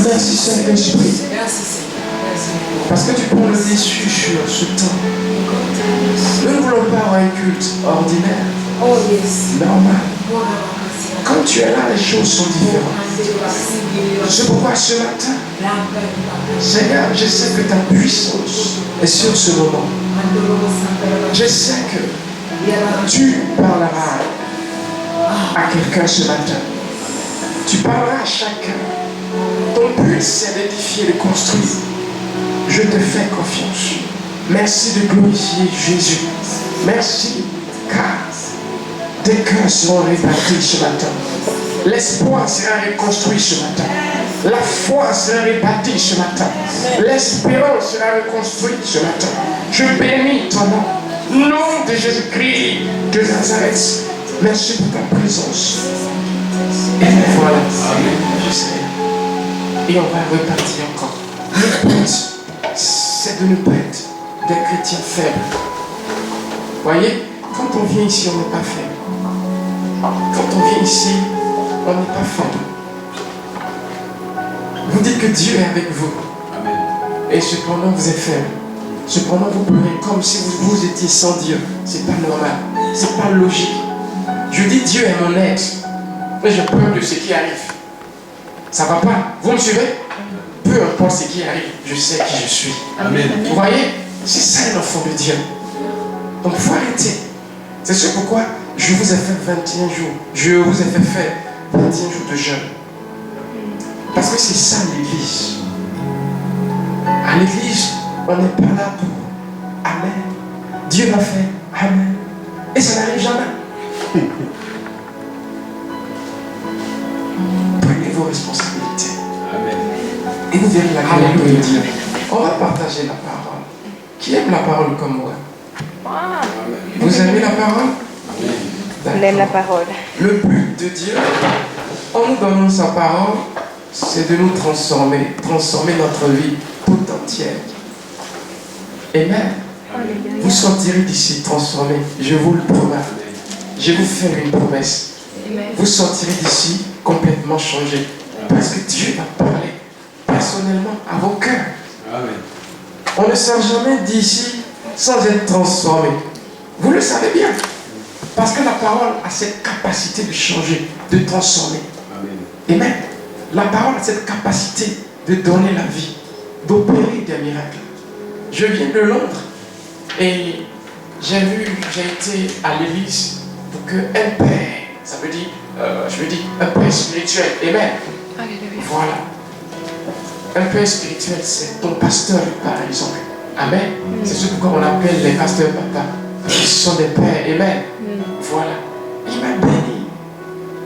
Merci Saint-Esprit. Parce que tu prends le dessus sur ce temps. Nous ne voulons pas avoir un culte ordinaire, normal. Quand tu es là, les choses sont différentes. C'est pourquoi ce matin, Seigneur, je sais que ta puissance est sur ce moment. Je sais que tu parleras à quelqu'un ce matin. Tu parleras à chacun. Ton but, c'est d'édifier, de construire. Je te fais confiance. Merci de glorifier Jésus. Merci, car des cœurs seront répartis ce matin. L'espoir sera reconstruit ce matin. La foi sera répartie ce matin. L'espérance sera reconstruite ce matin. Je bénis ton nom. Nom de Jésus-Christ de Nazareth. Merci pour ta présence. Et voilà. Je sais. Et on va repartir encore. Le but, c'est de ne pas être des chrétiens faibles. Voyez, quand on vient ici, on n'est pas faible. Quand on vient ici, on n'est pas faible. Vous dites que Dieu est avec vous. Amen. Et cependant, vous êtes faible. Cependant, vous pleurez comme si vous étiez sans Dieu. C'est pas normal. C'est pas logique. Je dis Dieu est mon aide. Mais j'ai peur de ce qui arrive. Ça va pas. Vous me suivez? Peu importe ce qui arrive, je sais qui je suis. Amen. Vous voyez? C'est ça l'enfant de Dieu. Donc il faut arrêter. C'est ce pourquoi je vous ai fait 21 jours. Je vous ai fait faire 21 jours de jeûne. Parce que c'est ça l'église. À l'église, on n'est pas là pour Amen. Dieu va faire Amen. Et ça n'arrive jamais. Prenez vos responsabilités. Amen. Et vous verrez la gloire de Dieu. On va partager la parole. Qui aime la parole comme moi? Vous aimez la parole? On aime la parole. Le but de Dieu, en nous donnant sa parole, c'est de nous transformer notre vie tout entière. Amen. Vous sortirez d'ici transformé, je vous le promets. Je vous fais une promesse. Vous sortirez d'ici complètement changé. Parce que Dieu va parler personnellement à vos cœurs. On ne sort jamais d'ici sans être transformé. Vous le savez bien. Parce que la parole a cette capacité de changer, de transformer. Amen. La parole a cette capacité de donner la vie, d'opérer des miracles. Je viens de Londres et j'ai été à l'église pour qu'un père, ça veut dire, un père spirituel. Amen. Alléluia. Voilà. Un père spirituel, c'est ton pasteur, par exemple. Amen. C'est ce pourquoi on appelle les pasteurs papa. Ce sont des pères. Amen. Voilà. Il m'a béni.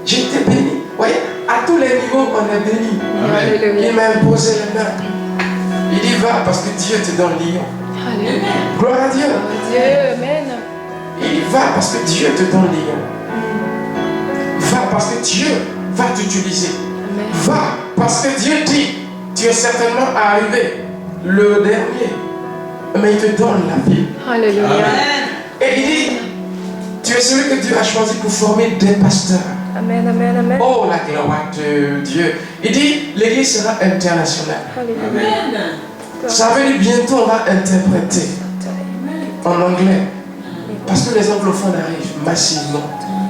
J'ai été béni. Vous voyez, à tous les niveaux, on est béni. Amen. Il m'a imposé les mains. Il y va parce que Dieu te donne lion. Gloire à Dieu. Amen. Il va parce que Dieu te donne lion. Va parce que Dieu va t'utiliser. Va parce que Dieu dit, tu es certainement arrivé le dernier, mais il te donne la vie. Alléluia. Et il dit, tu es celui que Dieu a choisi pour former des pasteurs. Amen, amen, amen. Oh, la gloire de Dieu. Il dit, l'église sera internationale. Alléluia. Ça veut dire bientôt on va interpréter en anglais. Parce que les anglophones arrivent massivement.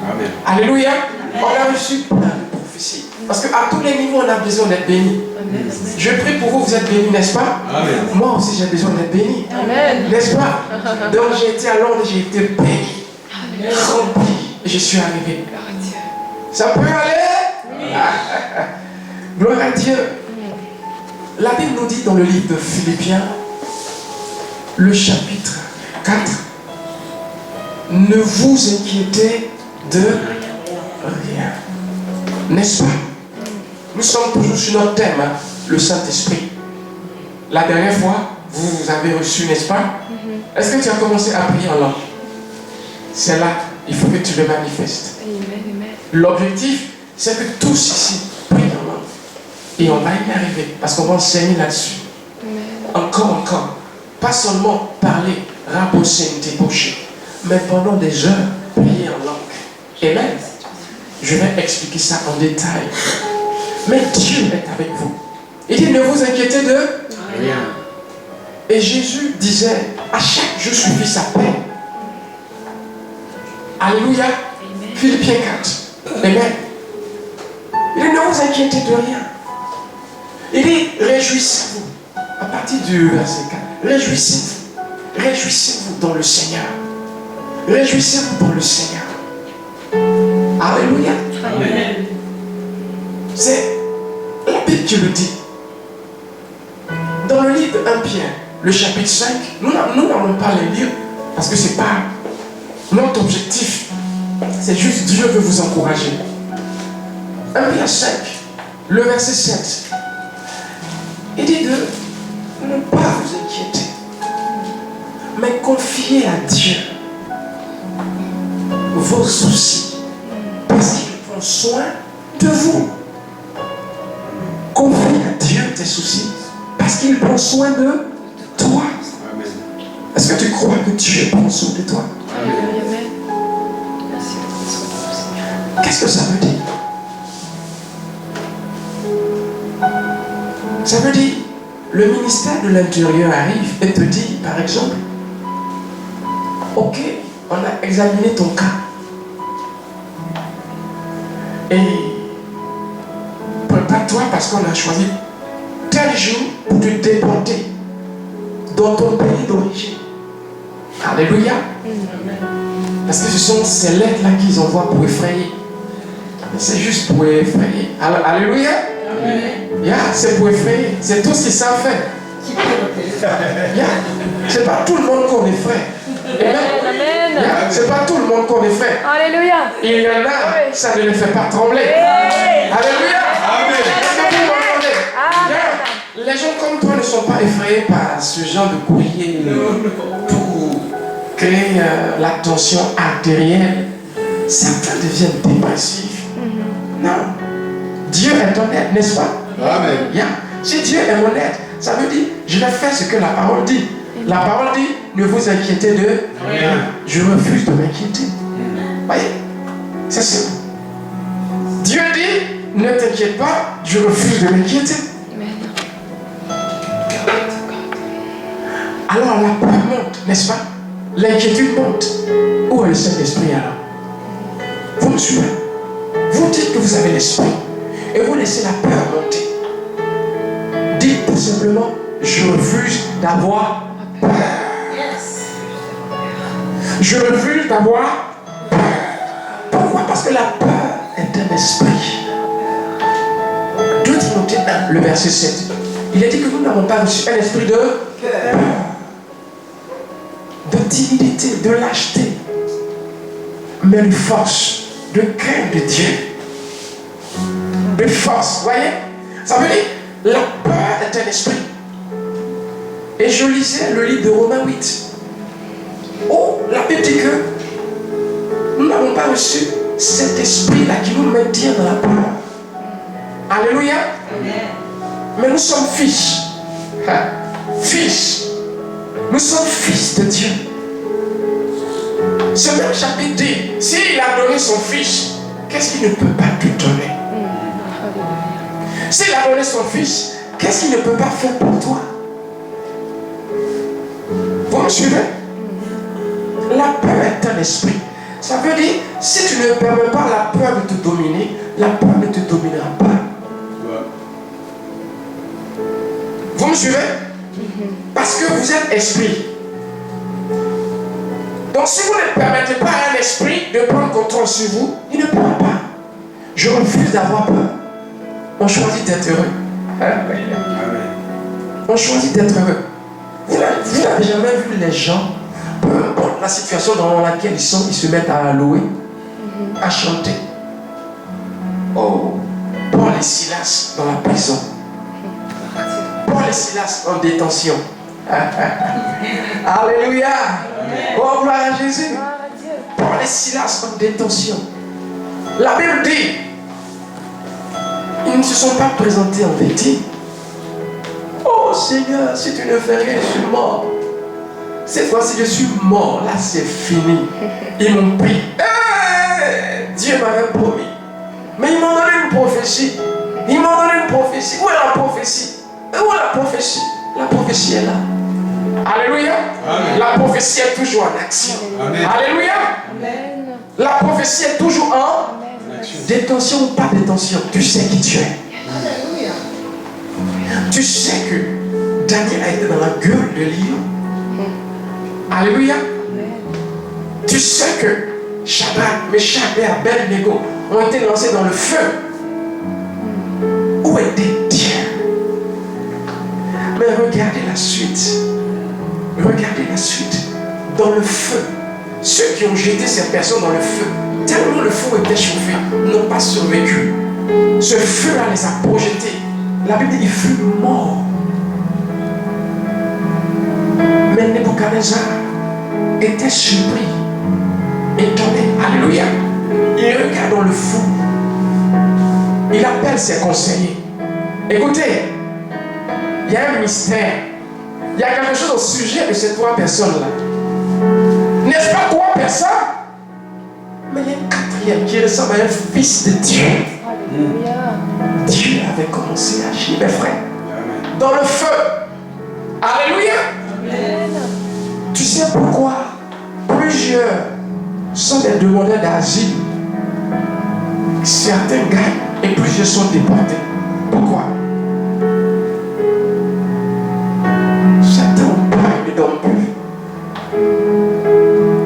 Amen. Alléluia. On a reçu plein de prophéties. Parce qu'à tous les niveaux, on a besoin d'être béni. Je prie pour vous, vous êtes bénis, n'est-ce pas? Amen. Moi aussi, j'ai besoin d'être béni. Amen. N'est-ce pas? Donc, j'ai été à Londres, j'ai été béni. Rempli. Et je suis arrivé. Ça peut aller? Oui. Gloire à Dieu. La Bible nous dit dans le livre de Philippiens, le chapitre 4, Ne vous inquiétez de rien. N'est-ce pas? Nous sommes toujours sur notre thème, hein, le Saint-Esprit. La dernière fois, vous avez reçu, n'est-ce pas? Est-ce que tu as commencé à prier en langue? C'est là, il faut que tu le manifestes. L'objectif, c'est que tous ici prient en langue. Et on va y arriver, parce qu'on va enseigner là-dessus. Encore. Pas seulement parler, raboter, débaucher, mais pendant des heures, prier en langue. Et même, je vais expliquer ça en détail. Mais Dieu est avec vous. Il dit, ne vous inquiétez de rien. Et Jésus disait, à chaque jour suffit sa paix. Alléluia. Philippiens 4. Amen. Il dit, ne vous inquiétez de rien. Il dit, réjouissez-vous. À partir du verset 4. Réjouissez-vous. Réjouissez-vous dans le Seigneur. Réjouissez-vous dans le Seigneur. Alléluia. Amen. C'est la Bible qui le dit. Dans le livre de 1 Pierre, le chapitre 5, nous n'allons pas les lire parce que ce n'est pas notre objectif. C'est juste Dieu veut vous encourager. 1 Pierre 5, le verset 7. Il dit de ne pas vous inquiéter, mais confiez à Dieu vos soucis, parce qu'il prend soin de vous. Confie à Dieu tes soucis, parce qu'il prend soin de toi. Amen. Est-ce que tu crois que Dieu prend soin de toi? Amen. Qu'est-ce que ça veut dire? Ça veut dire, le ministère de l'Intérieur arrive et te dit, par exemple, ok, on a examiné ton cas. Et prépare-toi parce qu'on a choisi tel jour pour te déporter dans ton pays d'origine. Alléluia. Parce que ce sont ces lettres-là qu'ils envoient pour effrayer. C'est juste pour effrayer. Alléluia. Yeah, c'est pour effrayer. C'est tout ce qu'ils savent faire. Yeah. C'est pas tout le monde qu'on effraie. Amen. Yeah. C'est pas tout le monde qu'on effraie. Alléluia. Il y en a, ça ne les fait pas trembler. Alléluia. Amen. Yeah. Les gens comme toi ne sont pas effrayés par ce genre de courrier pour créer la tension artérielle. Certains deviennent dépressifs. Non. Dieu est honnête, n'est-ce pas? Amen. Yeah. Si Dieu est honnête, ça veut dire, je vais faire ce que la parole dit. La parole dit, ne vous inquiétez de rien. Je refuse de m'inquiéter. Voyez? C'est simple. Dieu dit, ne t'inquiète pas, je refuse de m'inquiéter. Alors la peur monte, n'est-ce pas? L'inquiétude monte. Où est le Saint-Esprit alors? Vous me suivez? Vous dites que vous avez l'esprit et vous laissez la peur monter. Dites tout simplement, je refuse d'avoir peur. Je refuse d'avoir peur. Pourquoi? Parce que la peur est un esprit. 2 Timothée 1, le verset 7. Il a dit que nous n'avons pas reçu un esprit de peur, de timidité, de lâcheté, mais de force, de crainte de Dieu. De force, voyez? Ça veut dire, la peur est un esprit. Et je lisais le livre de Romains 8. Oh, la Bible dit que nous n'avons pas reçu cet esprit-là qui nous maintient dans la peur. Alléluia. Amen. Mais nous sommes fils. Fils. Nous sommes fils de Dieu. Ce même chapitre dit, s'il a donné son fils, qu'est-ce qu'il ne peut pas te donner? S'il a donné son fils, qu'est-ce qu'il ne peut pas faire pour toi? Vous me suivez? La peur est un esprit. Ça veut dire, si tu ne permets pas la peur de te dominer, la peur ne te dominera pas. Vous me suivez? Parce que vous êtes esprit. Donc si vous ne permettez pas à un esprit de prendre contrôle sur vous, il ne pourra pas. Je refuse d'avoir peur. On choisit d'être heureux. On choisit d'être heureux. Vous n'avez jamais vu les gens, peu importe la situation dans laquelle ils sont, ils se mettent à louer, à chanter. Oh, Paul et Silas dans la prison. Paul et Silas en détention. Alléluia. Oh, gloire à Jésus. Paul et Silas en détention. La Bible dit, ils ne se sont pas présentés en victime. Oh Seigneur, si tu ne fais rien, je suis mort. Cette fois-ci, je suis mort. Là, c'est fini. Ils m'ont pris. Dieu m'avait promis. Mais ils m'ont donné une prophétie. Ils m'ont donné une prophétie. Où est la prophétie? Où est la prophétie? La prophétie est là. Alléluia. Amen. La prophétie est toujours en action. Amen. Alléluia. Amen. La prophétie est toujours en action. Détention ou pas détention, tu sais qui tu es. Alléluia. Tu sais que Daniel a été dans la gueule de lion. Alléluia. Amen. Tu sais que Shadrach, Meshach et Abednego ont été lancés dans le feu. Où était Dieu? Mais regardez la suite. Regardez la suite. Dans le feu. Ceux qui ont jeté ces personnes dans le feu, tellement le feu était chauffé, n'ont pas survécu. Ce feu-là les a projetés. La Bible dit qu'il fut mort. Mais Nebuchadnezzar était surpris, étonné. Alléluia. Il regarde dans le feu. Il appelle ses conseillers. Écoutez, il y a un mystère. Il y a quelque chose au sujet de ces trois personnes-là. N'est-ce pas trois personnes? Mais il y a un quatrième qui ressemble à un fils de Dieu. Alléluia. Dieu avait commencé à agir, mes frères. Dans le feu. Alléluia. Amen. Tu sais pourquoi plusieurs sont des demandeurs d'asile. Certains gagnent et plusieurs sont déportés. Pourquoi? Certains ont peur et ne dorment plus.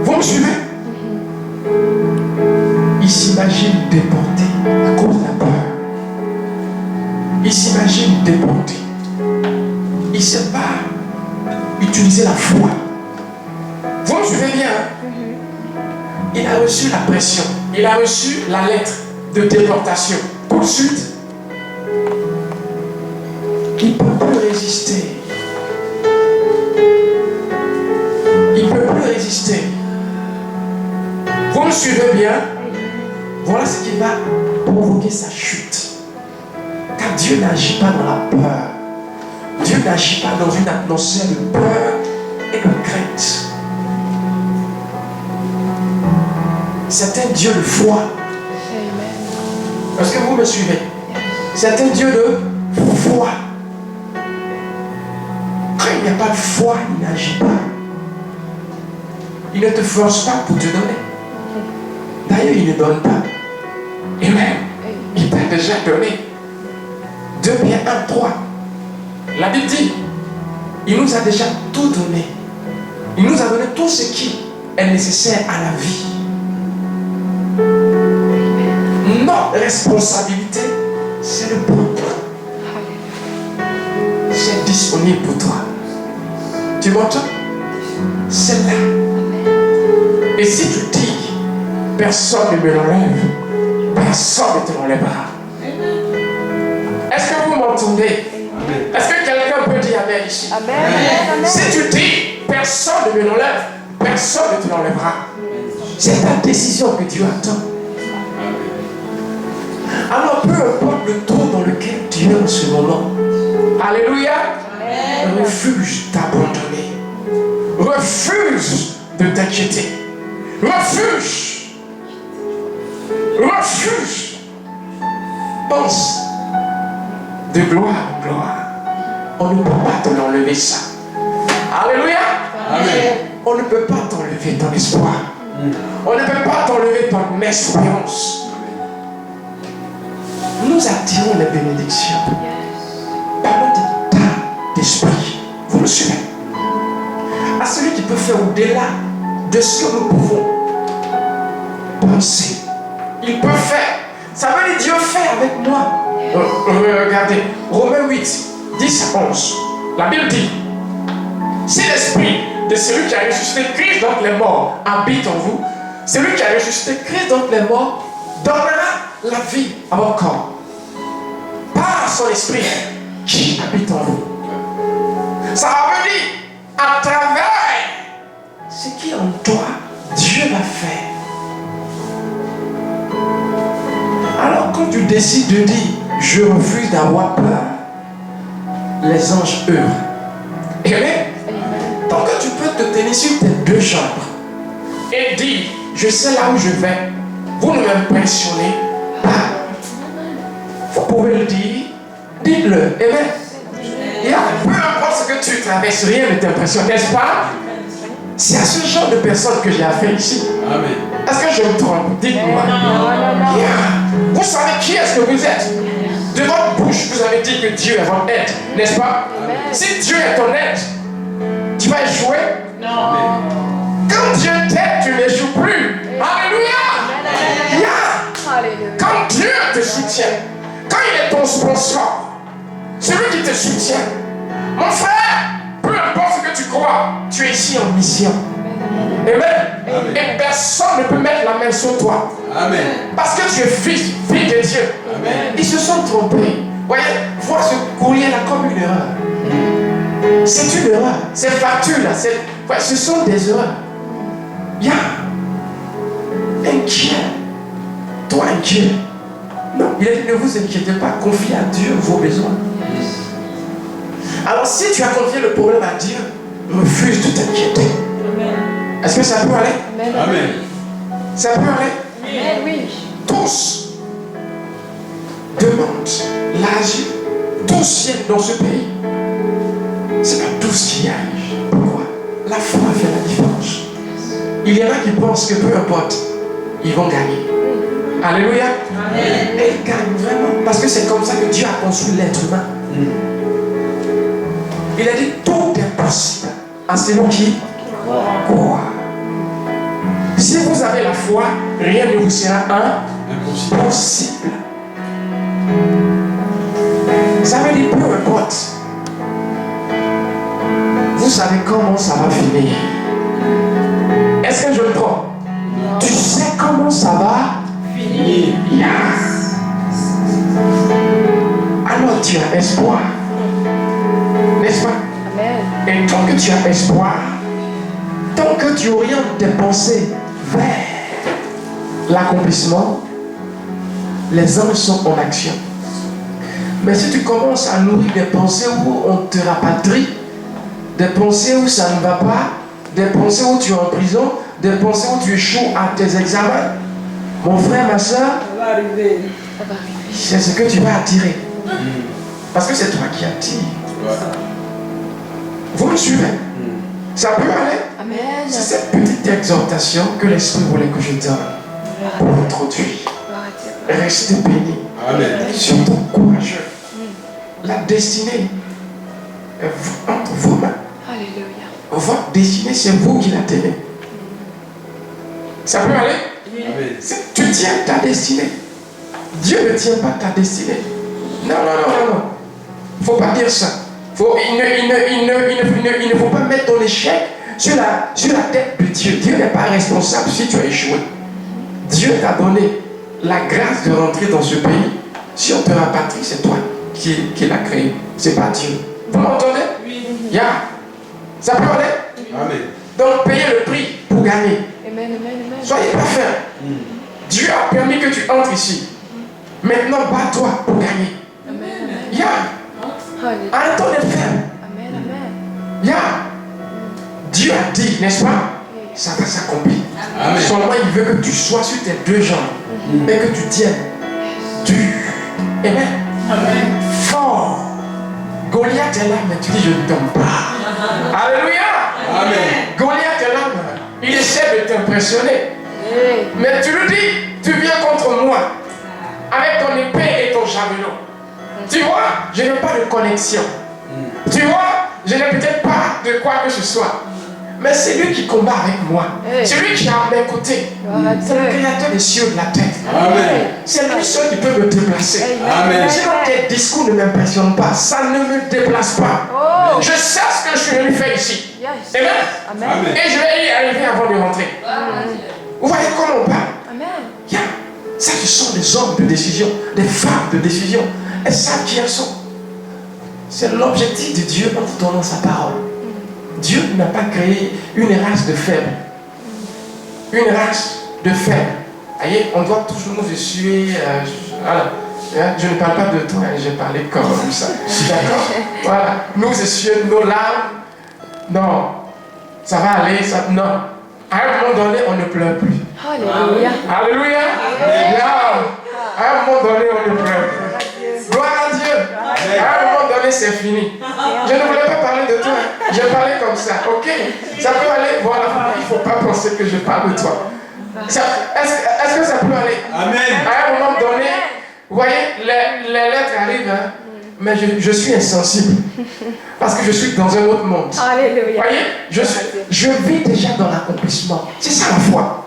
Vous me suivez? Ils s'imaginent déportés à cause de la peur. Ils s'imaginent déportés. Ils ne savent pas utiliser la foi. Vous me suivez bien? Il a reçu la pression. Il a reçu la lettre de déportation. Tout de suite, il ne peut plus résister. Il ne peut plus résister. Vous me suivez bien? Voilà ce qui va provoquer sa chute. Car Dieu n'agit pas dans la peur. Dieu n'agit pas dans une atmosphère de peur et de crainte. C'est un Dieu de foi. Est-ce que vous me suivez? C'est un Dieu de foi. Quand il n'y a pas de foi, il n'agit pas. Il ne te force pas pour te donner. D'ailleurs, il ne donne pas. Et même, il t'a déjà donné. 2 Pierre 1, 3. La Bible dit, il nous a déjà tout donné. Il nous a donné tout ce qui est nécessaire à la vie. Notre responsabilité, c'est de prendre. C'est disponible pour toi. Tu m'entends? C'est là. Et si tu dis, personne ne me l'enlève, personne ne te l'enlèvera. Est-ce que vous m'entendez? Est-ce que quelqu'un peut dire Amen ici? Amen. Si tu dis, personne ne me l'enlève, personne ne te l'enlèvera. C'est ta décision que Dieu attend. Alors peu importe le trou dans lequel tu es en ce moment. Alléluia. Amen. Refuse d'abandonner. Refuse de t'inquiéter. Refuse. Refuse. Pense de gloire en gloire. On ne peut pas te l'enlever ça. Alléluia. Amen. On ne peut pas t'enlever ton espoir. On ne peut pas t'enlever ton espérance. Nous attirons les bénédictions par notre état d'esprit. Vous me suivez? À celui qui peut faire au-delà de ce que nous pouvons penser. Il peut faire. Ça veut dire Dieu fait avec moi. Regardez, Romains 8, 10 à 11. La Bible dit, si l'esprit de celui qui a ressuscité Christ d'entre les morts habite en vous. Celui qui a ressuscité Christ d'entre les morts donnera la vie à votre corps par son esprit qui habite en vous. Ça veut dire, à travers ce qui est en toi, Dieu l'a fait. Alors quand tu décides de dire, je refuse d'avoir peur, les anges œuvrent. Amen. Tant que tu peux te tenir sur tes deux jambes et dire, je sais là où je vais, vous ne m'impressionnez pas. Vous pouvez le dire, dites-le. Amen. Et peu importe ce que tu traverses, rien ne t'impressionne, n'est-ce pas? C'est à ce genre de personnes que j'ai affaire ici. Amen. Est-ce que je me trompe? Dites-moi. Yeah. Vous savez qui est-ce que vous êtes? De votre bouche, vous avez dit que Dieu est votre aide, n'est-ce pas? Amen. Si Dieu est ton aide, tu vas échouer? Non. Quand Dieu t'aide, tu n'échoues plus. Alléluia. Yeah. Quand Dieu te soutient, quand il est ton sponsor, celui qui te soutient, mon frère, peu importe ce que tu crois, tu es ici en mission. Amen. Amen. Et personne ne peut mettre la main sur toi. Amen. Parce que tu es fille de Dieu. Amen. Ils se sont trompés. Voyez, voir ce courrier-là comme une erreur. C'est une erreur. Ces factures-là, ce sont des erreurs. Yeah. Inquiet. Toi inquiet. Non, il a dit ne vous inquiétez pas, confiez à Dieu vos besoins. Alors si tu as confié le problème à Dieu, refuse de t'inquiéter. Est-ce que ça peut aller? Amen. Ça peut aller? Amen. Oui. Tous demandent l'asile. Tous viennent dans ce pays. C'est pas tous qui y arrivent. Pourquoi? La foi fait la différence. Il y en a qui pensent que peu importe, ils vont gagner. Alléluia. Amen. Et ils gagnent vraiment. Parce que c'est comme ça que Dieu a construit l'être humain. Il a dit tout est possible à celui qui croit. Si vous avez la foi, rien ne vous sera impossible. Ça veut dire peu importe. Vous savez comment ça va finir. Est-ce que je le prends? Tu sais comment ça va finir. Yes. Alors tu as espoir. N'est-ce pas? Amen. Et tant que tu as espoir, tant que tu orientes tes pensées vers l'accomplissement, les anges sont en action. Mais si tu commences à nourrir des pensées où on te rapatrie, des pensées où ça ne va pas, des pensées où tu es en prison, des pensées où tu échoues à tes examens, mon frère, ma soeur, c'est ce que tu vas attirer. Parce que c'est toi qui attires. Vous me suivez? Ça peut aller? Amen. C'est cette petite exhortation que l'Esprit voulait que je donne pour introduire. Restez bénis. Amen. Surtout courageux. La destinée est entre vos mains. Alléluia. Votre destinée, c'est vous qui la tenez. Ça peut aller? Amen. Tu tiens ta destinée. Dieu ne tient pas ta destinée. Non. Il ne faut pas dire ça. Il ne faut pas mettre ton échec sur la tête de Dieu. Dieu n'est pas responsable si tu as échoué. Dieu t'a donné la grâce de rentrer dans ce pays. Si on te rapatrie, c'est toi qui l'as créé. C'est pas Dieu. Vous m'entendez? Oui. Yeah. Ça peut aller? Amen. Donc payez le prix pour gagner. Amen. Soyez pas ferme. Dieu a permis que tu entres ici. Maintenant, bats-toi pour gagner. Amen. Yeah. Arrêtons d'être ferme. Amen. Yeah. Dieu a dit, n'est-ce pas? Ça va s'accomplir. Seulement, il veut que tu sois sur tes deux jambes et que tu tiennes dur. Amen. Fort. Goliath est là, mais tu dis, je ne tombe pas. Alléluia. Amen. Goliath est là, il essaie de t'impressionner. Mais tu lui dis, tu viens contre moi avec ton épée et ton javelot. Tu vois, je n'ai pas de connexion. Tu vois, je n'ai peut-être pas de quoi que ce soit. Mais c'est lui qui combat avec moi. C'est lui qui est à mes côtés. C'est le créateur des cieux et de la terre. Amen. C'est lui seul qui peut me déplacer. Amen. Sinon tes discours ne m'impressionnent pas. Ça ne me déplace pas. Je sais ce que je suis venu faire ici. ici. Yes. Amen. Amen. Et je vais y arriver avant de rentrer. Vous voyez comment on parle? Amen. Yeah. Ça, ce sont des hommes de décision, des femmes de décision. Elles savent qui elles sont. C'est l'objectif de Dieu en nous donnant sa parole. Dieu n'a pas créé une race de faibles. Une race de faibles. Voyez, on doit toujours nous essuyer. Voilà. Je ne parle pas de toi, j'ai parlé comme ça. D'accord? Voilà. Nous essuyer nos larmes. Non. Ça va aller, ça. Non. À un moment donné, on ne pleure plus. Alléluia. Alléluia. À un moment donné, on ne pleure plus. Gloire à Dieu. À un moment donné, c'est fini. Je ne voulais pas parler de toi. Je parlais comme ça. Ok? Ça peut aller. Voilà. Il ne faut pas penser que je parle de toi. Est-ce que ça peut aller? Amen. À un moment donné, vous voyez, les lettres arrivent, hein, mais je suis insensible. Parce que je suis dans un autre monde. Alléluia. Vous voyez, je vis déjà dans l'accomplissement. C'est ça la foi.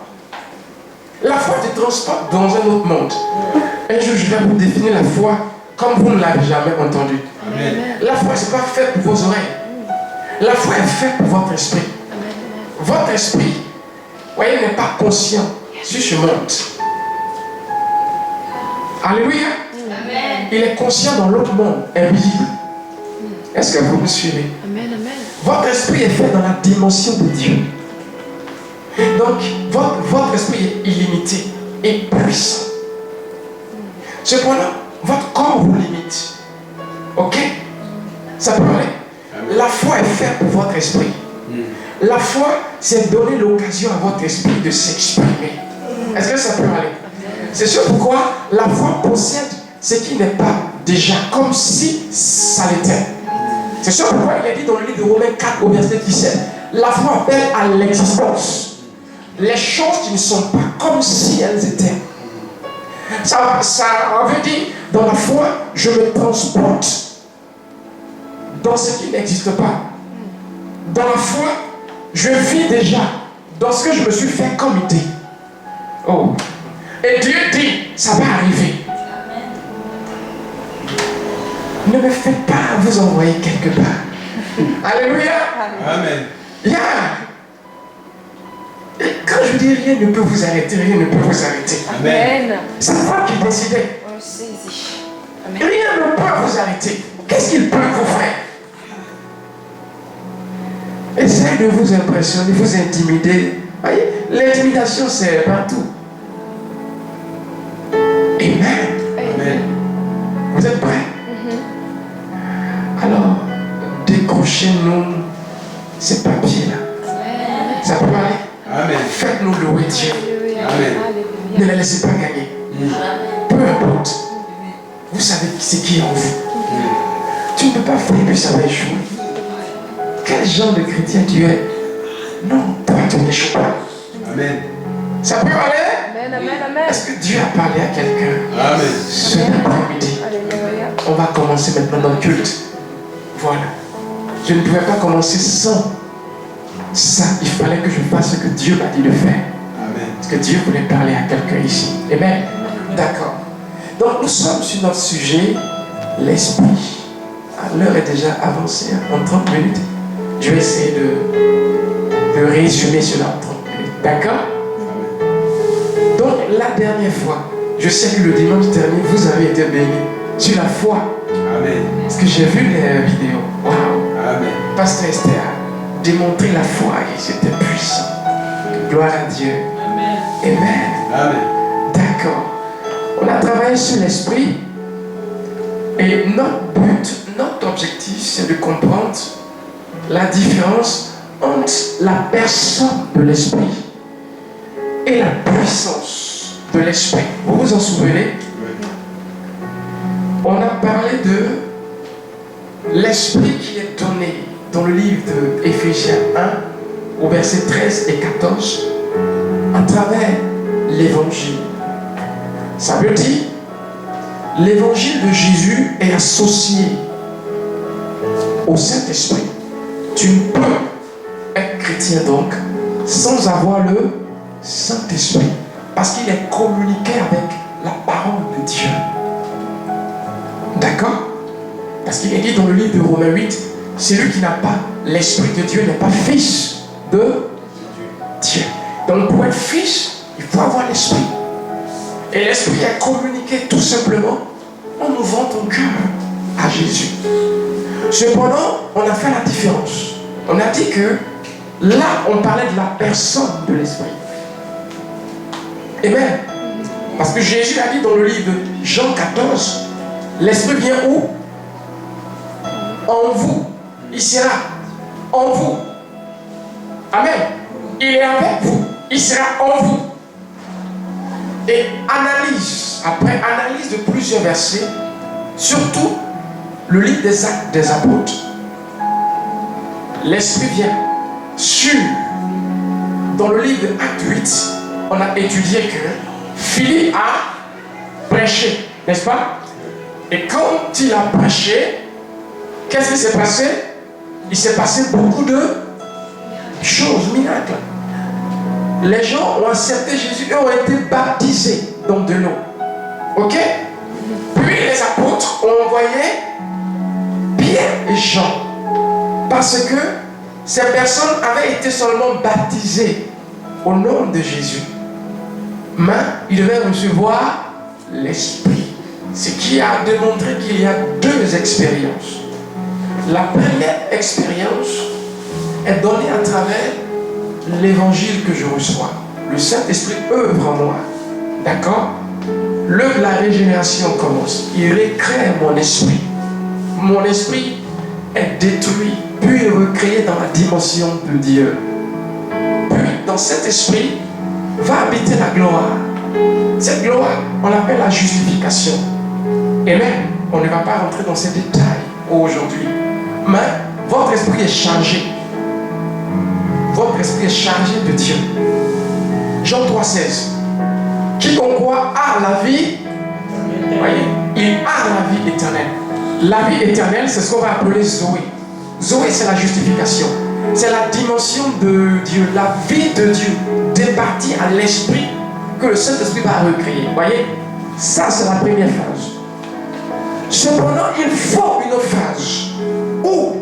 La foi te transporte dans un autre monde. Un jour, je vais vous définir la foi comme vous ne l'avez jamais entendu. Amen. La foi, ce n'est pas fait pour vos oreilles. La foi est faite pour votre esprit. Votre esprit, vous voyez, n'est pas conscient sur ce monde. Alléluia. Amen. Il est conscient dans l'autre monde, invisible. Est-ce que vous me suivez? Amen. Amen. Votre esprit est fait dans la dimension de Dieu. Donc, votre esprit est illimité et puissant. Cependant, votre corps vous limite. Ok? Ça peut aller. La foi est faite pour votre esprit. La foi, c'est donner l'occasion à votre esprit de s'exprimer. Est-ce que ça peut aller? C'est sûr pourquoi la foi possède ce qui n'est pas déjà, comme si ça l'était. C'est sûr pourquoi il est dit dans le livre de Romains 4 au verset 17, la foi appelle à l'existence les choses qui ne sont pas comme si elles étaient. Ça veut dire, dans la foi, je me transporte dans ce qui n'existe pas. Dans la foi, je vis déjà dans ce que je me suis fait comme idée. Oh. Et Dieu dit, ça va arriver. Ne me faites pas vous envoyer quelque part. Alléluia. Amen. Yeah. Et quand je dis rien ne peut vous arrêter, rien ne peut vous arrêter. Amen. C'est toi qui décidez. On saisit. Amen. Rien ne peut vous arrêter. Qu'est-ce qu'il peut vous faire? Essayez de vous impressionner, vous intimider. Voyez, l'intimidation, c'est partout. Amen. Amen. Vous êtes prêts? Alors, décrochez-nous ces papiers-là. Ça peut aller? Amen. Faites-nous louer Dieu. Amen. Ne les laissez pas gagner. Peu importe. Vous savez c'est qui en vous. Tu ne peux pas faire que ça va échouer. Quel genre de chrétien tu es? Non, toi tu n'échoues pas. Amen. Ça peut aller? Amen. Amen. Amen. Est-ce que Dieu a parlé à quelqu'un Amen. ce après-midi? Alléluia. On va commencer maintenant dans le culte. Voilà. Je ne pouvais pas commencer sans ça. Il fallait que je fasse ce que Dieu m'a dit de faire. Amen. Parce que Dieu voulait parler à quelqu'un ici. Amen. D'accord. Donc nous sommes sur notre sujet, l'esprit. L'heure est déjà avancée en 30 minutes. Je vais essayer de résumer cela en 30 minutes. D'accord? Donc la dernière fois, je sais que le dimanche dernier, vous avez été bénis sur la foi. Amen. Parce que j'ai vu les vidéos. Waouh! Amen. Pasteur Esther a démontré la foi et c'était puissant. Gloire à Dieu. Amen. Amen. D'accord. On a travaillé sur l'esprit et notre but, notre objectif, c'est de comprendre la différence entre la personne de l'esprit et la puissance de l'esprit. Vous vous en souvenez? On a parlé de l'esprit qui est donné dans le livre de Éphésiens 1 au verset 13 et 14 à travers l'évangile. Ça veut dire l'évangile de Jésus est associé au Saint-Esprit. Tu ne peux être chrétien donc sans avoir le Saint-Esprit parce qu'il est communiqué avec la parole de Dieu. D'accord? Parce qu'il est dit dans le livre de Romains 8 celui qui n'a pas l'Esprit de Dieu n'est pas fils de Dieu. Donc pour être fils, il faut avoir l'Esprit. Et l'Esprit est communiqué tout simplement en ouvrant ton cœur à Jésus. Cependant, on a fait la différence. On a dit que là, on parlait de la personne de l'Esprit. Amen. Parce que Jésus a dit dans le livre de Jean 14, l'Esprit vient où? En vous. Il sera en vous. Amen. Il est avec vous. Il sera en vous. Et après analyse de plusieurs versets, surtout le livre des Actes des Apôtres. L'Esprit vient sur. Dans le livre de Actes 8, on a étudié que Philippe a prêché, n'est-ce pas? Et quand il a prêché, qu'est-ce qui s'est passé? Il s'est passé beaucoup de choses, miracles. Les gens ont accepté Jésus et ont été baptisés dans de l'eau. Ok? Puis les apôtres ont envoyé Pierre et Jean. Parce que ces personnes avaient été seulement baptisées au nom de Jésus. Mais ils devaient recevoir l'Esprit. Ce qui a démontré qu'il y a deux expériences. La première expérience est donnée à travers l'évangile que je reçois. Le Saint-Esprit œuvre en moi. D'accord? L'œuvre de la régénération commence. Il recrée mon esprit. Mon esprit est détruit, puis recréé dans la dimension de Dieu. Puis, dans cet esprit, va habiter la gloire. Cette gloire, on l'appelle la justification. Et même, on ne va pas rentrer dans ces détails aujourd'hui. Mais votre esprit est chargé. Votre esprit est chargé de Dieu. Jean 3,16. Quiconque croit a la vie, voyez, il a la vie éternelle. La vie éternelle, c'est ce qu'on va appeler Zoé. Zoé, c'est la justification. C'est la dimension de Dieu, la vie de Dieu, départie à l'esprit que le Saint-Esprit va recréer. Voyez, ça c'est la première phase. Cependant, il faut une autre phase où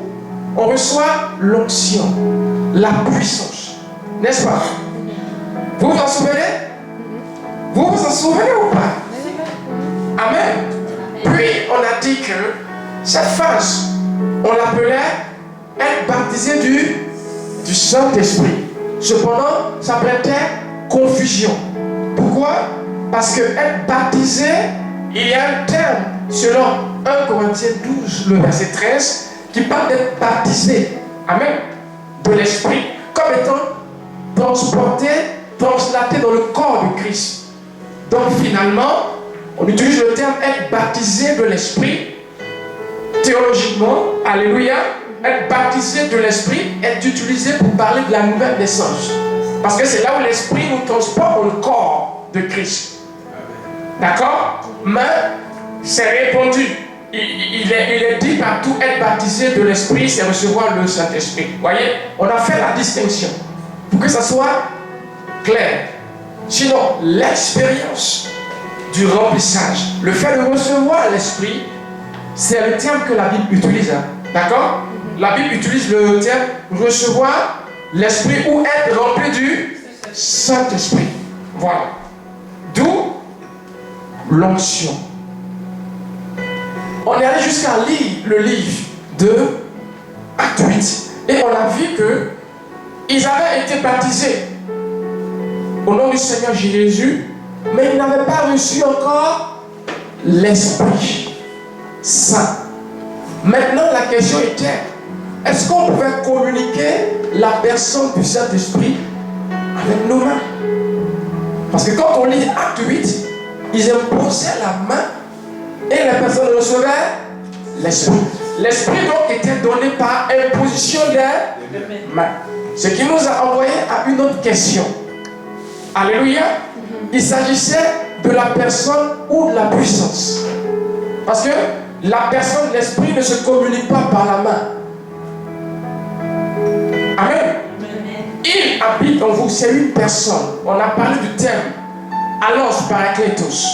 on reçoit l'onction, la puissance. N'est-ce pas? Vous vous en souvenez? Vous vous en souvenez ou pas? Amen. Puis on a dit que cette phase, on l'appelait être baptisé du Saint-Esprit. Cependant, ça prêtait confusion. Pourquoi? Parce que être baptisé, il y a un terme selon 1 Corinthiens 12, le verset 13, qui parle d'être baptisé. Amen. De l'Esprit, comme étant transporté, translaté dans le corps de Christ. Donc finalement, on utilise le terme être baptisé de l'Esprit. Théologiquement, alléluia, être baptisé de l'Esprit est utilisé pour parler de la nouvelle naissance. Parce que c'est là où l'Esprit nous transporte dans le corps de Christ. D'accord? Mais c'est répondu. Il est dit partout, être baptisé de l'Esprit, c'est recevoir le Saint-Esprit. Voyez, on a fait la distinction pour que ça soit clair. Sinon, l'expérience du remplissage, le fait de recevoir l'Esprit, c'est le terme que la Bible utilise. Hein? D'accord? La Bible utilise le terme recevoir l'Esprit ou être rempli du Saint-Esprit. Voilà. D'où l'onction. On est allé jusqu'à lire le livre de Actes 8 et on a vu que ils avaient été baptisés au nom du Seigneur Jésus, mais ils n'avaient pas reçu encore l'Esprit Saint. Maintenant, la question était, est-ce qu'on pouvait communiquer la personne du Saint-Esprit avec nos mains? Parce que quand on lit Acte 8, ils imposaient la main et la personne recevait l'Esprit. L'Esprit donc était donné par imposition des mains. Ce qui nous a envoyé à une autre question. Alléluia. Il s'agissait de la personne ou de la puissance. Parce que la personne, l'Esprit ne se communique pas par la main. Amen. Il habite en vous, c'est une personne. On a parlé du terme allos parakletos.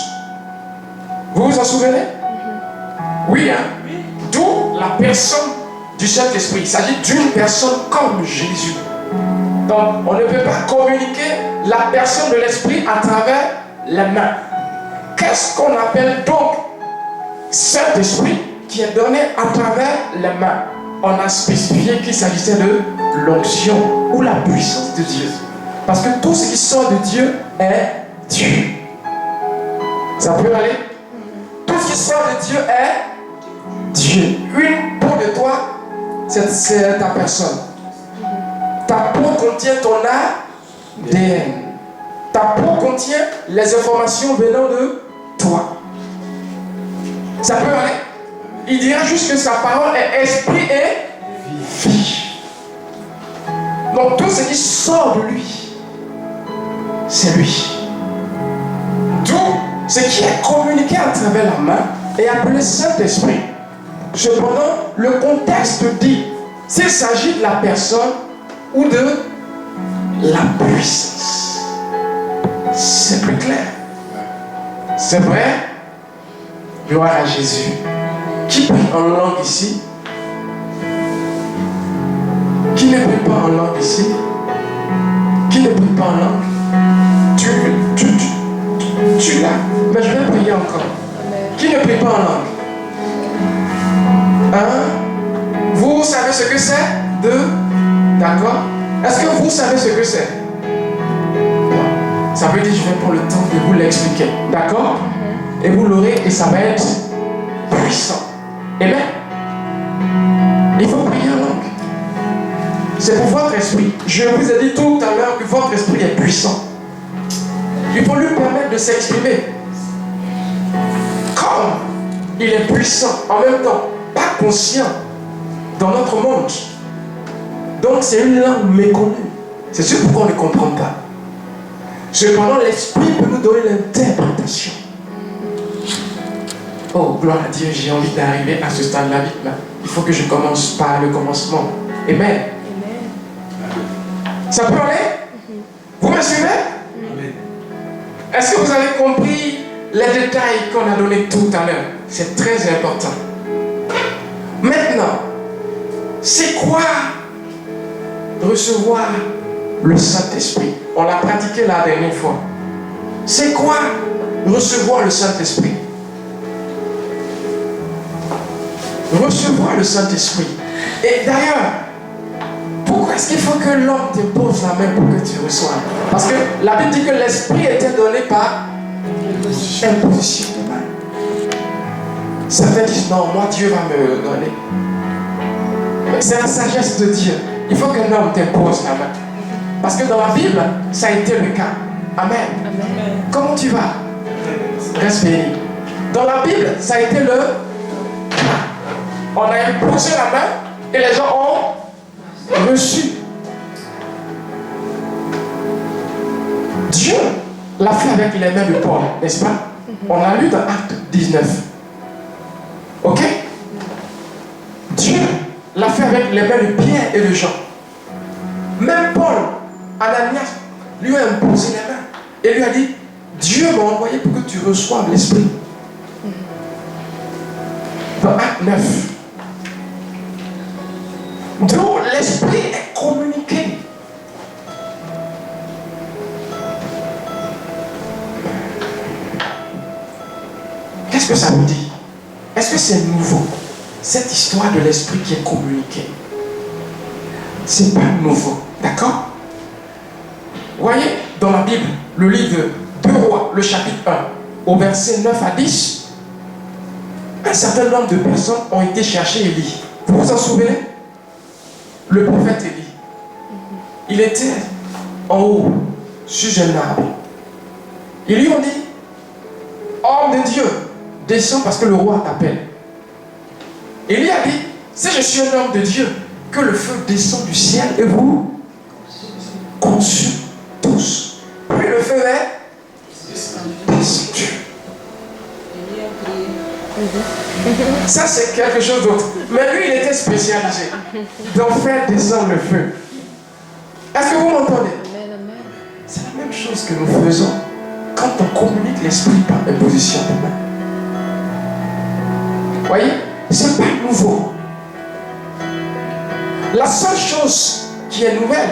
Vous vous en souvenez? Oui, hein? D'où la personne du Saint-Esprit. Il s'agit d'une personne comme Jésus. Donc, on ne peut pas communiquer la personne de l'Esprit à travers les mains. Qu'est-ce qu'on appelle donc Saint-Esprit qui est donné à travers les mains? On a spécifié qu'il s'agissait de l'onction ou la puissance de Dieu. Parce que tout ce qui sort de Dieu est Dieu. Ça peut aller? Tout ce qui sort de Dieu est Dieu. Une peau de toi, c'est ta personne. Ta peau contient ton ADN. Ta peau contient les informations venant de toi. Ça peut aller? Il dira juste que sa parole est esprit et vie. Donc tout ce qui sort de lui, c'est lui. D'où ce qui est communiqué à travers la main est appelé Saint-Esprit. Cependant, le contexte dit s'il s'agit de la personne ou de la puissance. C'est plus clair. C'est vrai? Gloire à Jésus. Qui prie en langue ici? Qui ne prie pas en langue ici? Qui ne prie pas en langue? Tu l'as. Mais je vais prier encore. Qui ne prie pas en langue? Hein? Vous savez ce que c'est? D'accord? Est-ce que vous savez ce que c'est? Ça veut dire que je vais prendre le temps de vous l'expliquer. D'accord? Et vous l'aurez et ça va être puissant. Amen. Il faut prier en langue. C'est pour votre esprit. Je vous ai dit tout à l'heure que votre esprit est puissant. Il faut lui permettre de s'exprimer. Comme il est puissant, en même temps, pas conscient dans notre monde. Donc c'est une langue méconnue. C'est ce pourquoi on ne comprend pas. Cependant, l'esprit peut nous donner l'interprétation. Oh, gloire à Dieu, j'ai envie d'arriver à ce stade-là vite là. Il faut que je commence par le commencement. Amen. Ça peut aller? Vous me suivez? Est-ce que vous avez compris les détails qu'on a donnés tout à l'heure? C'est très important. Maintenant, c'est quoi recevoir le Saint-Esprit? On l'a pratiqué la dernière fois. C'est quoi recevoir le Saint-Esprit? Recevoir le Saint-Esprit. Et d'ailleurs, pourquoi est-ce qu'il faut que l'homme te pose la main pour que tu reçoives? Parce que la Bible dit que l'Esprit était donné par imposition de main. Certains disent non, moi Dieu va me donner. C'est la sagesse de Dieu. Il faut qu'un homme t'impose la main. Parce que dans la Bible, ça a été le cas. Amen. Amen. Comment tu vas? Reste béni. Dans la Bible, ça a été le cas. On a imposé la main et les gens ont reçu. Dieu l'a fait avec les mains de Paul, n'est-ce pas? On a lu dans Acte 19. Ok? Dieu l'a fait avec les mains de Pierre et de Jean. Même Paul, Ananias, lui a imposé les mains et lui a dit, Dieu m'a envoyé pour que tu reçoives l'Esprit. Dans Acte 9. D'où l'Esprit est communiqué. Qu'est-ce que ça veut dire? Est-ce que c'est nouveau? Cette histoire de l'Esprit qui est communiquée. C'est pas nouveau. D'accord? Vous voyez, dans la Bible, le livre 2 Rois, le chapitre 1, au verset 9 à 10, un certain nombre de personnes ont été chercher Élie. Vous vous en souvenez? Le prophète Élie. Il était en haut, sur un arbre. Ils lui ont dit, homme de Dieu, descends parce que le roi t'appelle. Élie a dit, si je suis un homme de Dieu, que le feu descend du ciel et vous consume tous. Puis le feu est descendu. Ça c'est quelque chose d'autre. Mais lui il était spécialisé dans faire descendre le feu. Est-ce que vous m'entendez? C'est la même chose que nous faisons quand on communique l'esprit par imposition de main. Vous voyez? C'est pas nouveau. La seule chose qui est nouvelle,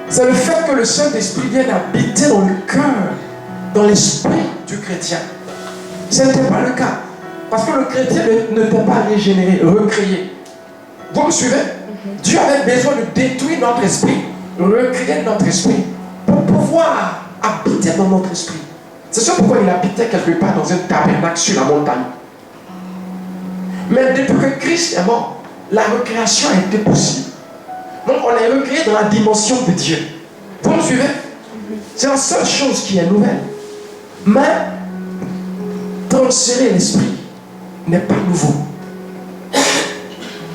c'est le fait que le Saint-Esprit vienne habiter dans le cœur, dans l'esprit du chrétien. Ce n'était pas le cas. Parce que le chrétien ne peut pas régénérer, recréer. Vous me suivez? Dieu avait besoin de détruire notre esprit, recréer notre esprit, pour pouvoir habiter dans notre esprit. C'est ça pourquoi il habitait quelque part dans un tabernacle sur la montagne. Mais depuis que Christ est mort, la recréation a été possible. Donc on est recréé dans la dimension de Dieu. Vous me suivez? C'est la seule chose qui est nouvelle. Mais transférer l'esprit n'est pas nouveau.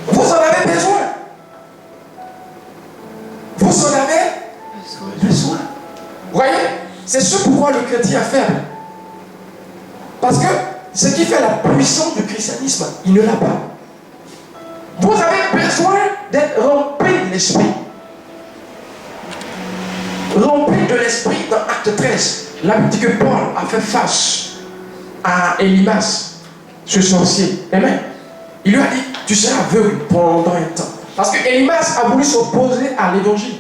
Vous en avez besoin. Vous en avez besoin. Vous voyez? C'est ce pourquoi le chrétien est faible. Parce que ce qui fait la puissance du christianisme, il ne l'a pas. Vous avez besoin d'être rempli de l'esprit. Rempli de l'esprit dans Acte 13. Là, il dit que Paul a fait face à Élimas, ce sorcier. Amen. Il lui a dit, tu seras aveugle pendant un temps. Parce que Élimas a voulu s'opposer à l'évangile.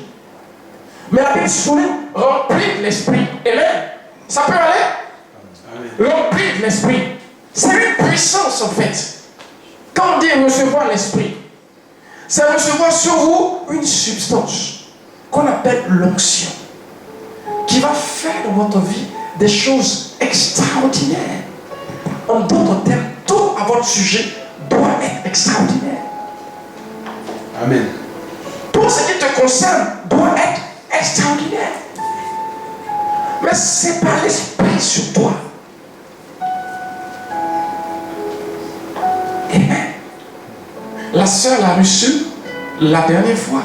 Mais la Bible souligne, rempli de l'esprit. Amen. Ça peut aller? Rempli de l'esprit. C'est une puissance en fait. Quand on dit recevoir l'esprit, c'est recevoir sur vous une substance qu'on appelle l'onction, qui va faire dans votre vie des choses extraordinaires. En d'autres termes, tout à votre sujet doit être extraordinaire. Amen. Tout ce qui te concerne doit être extraordinaire. Mais c'est par l'esprit sur toi. Amen. La sœur l'a reçu la dernière fois.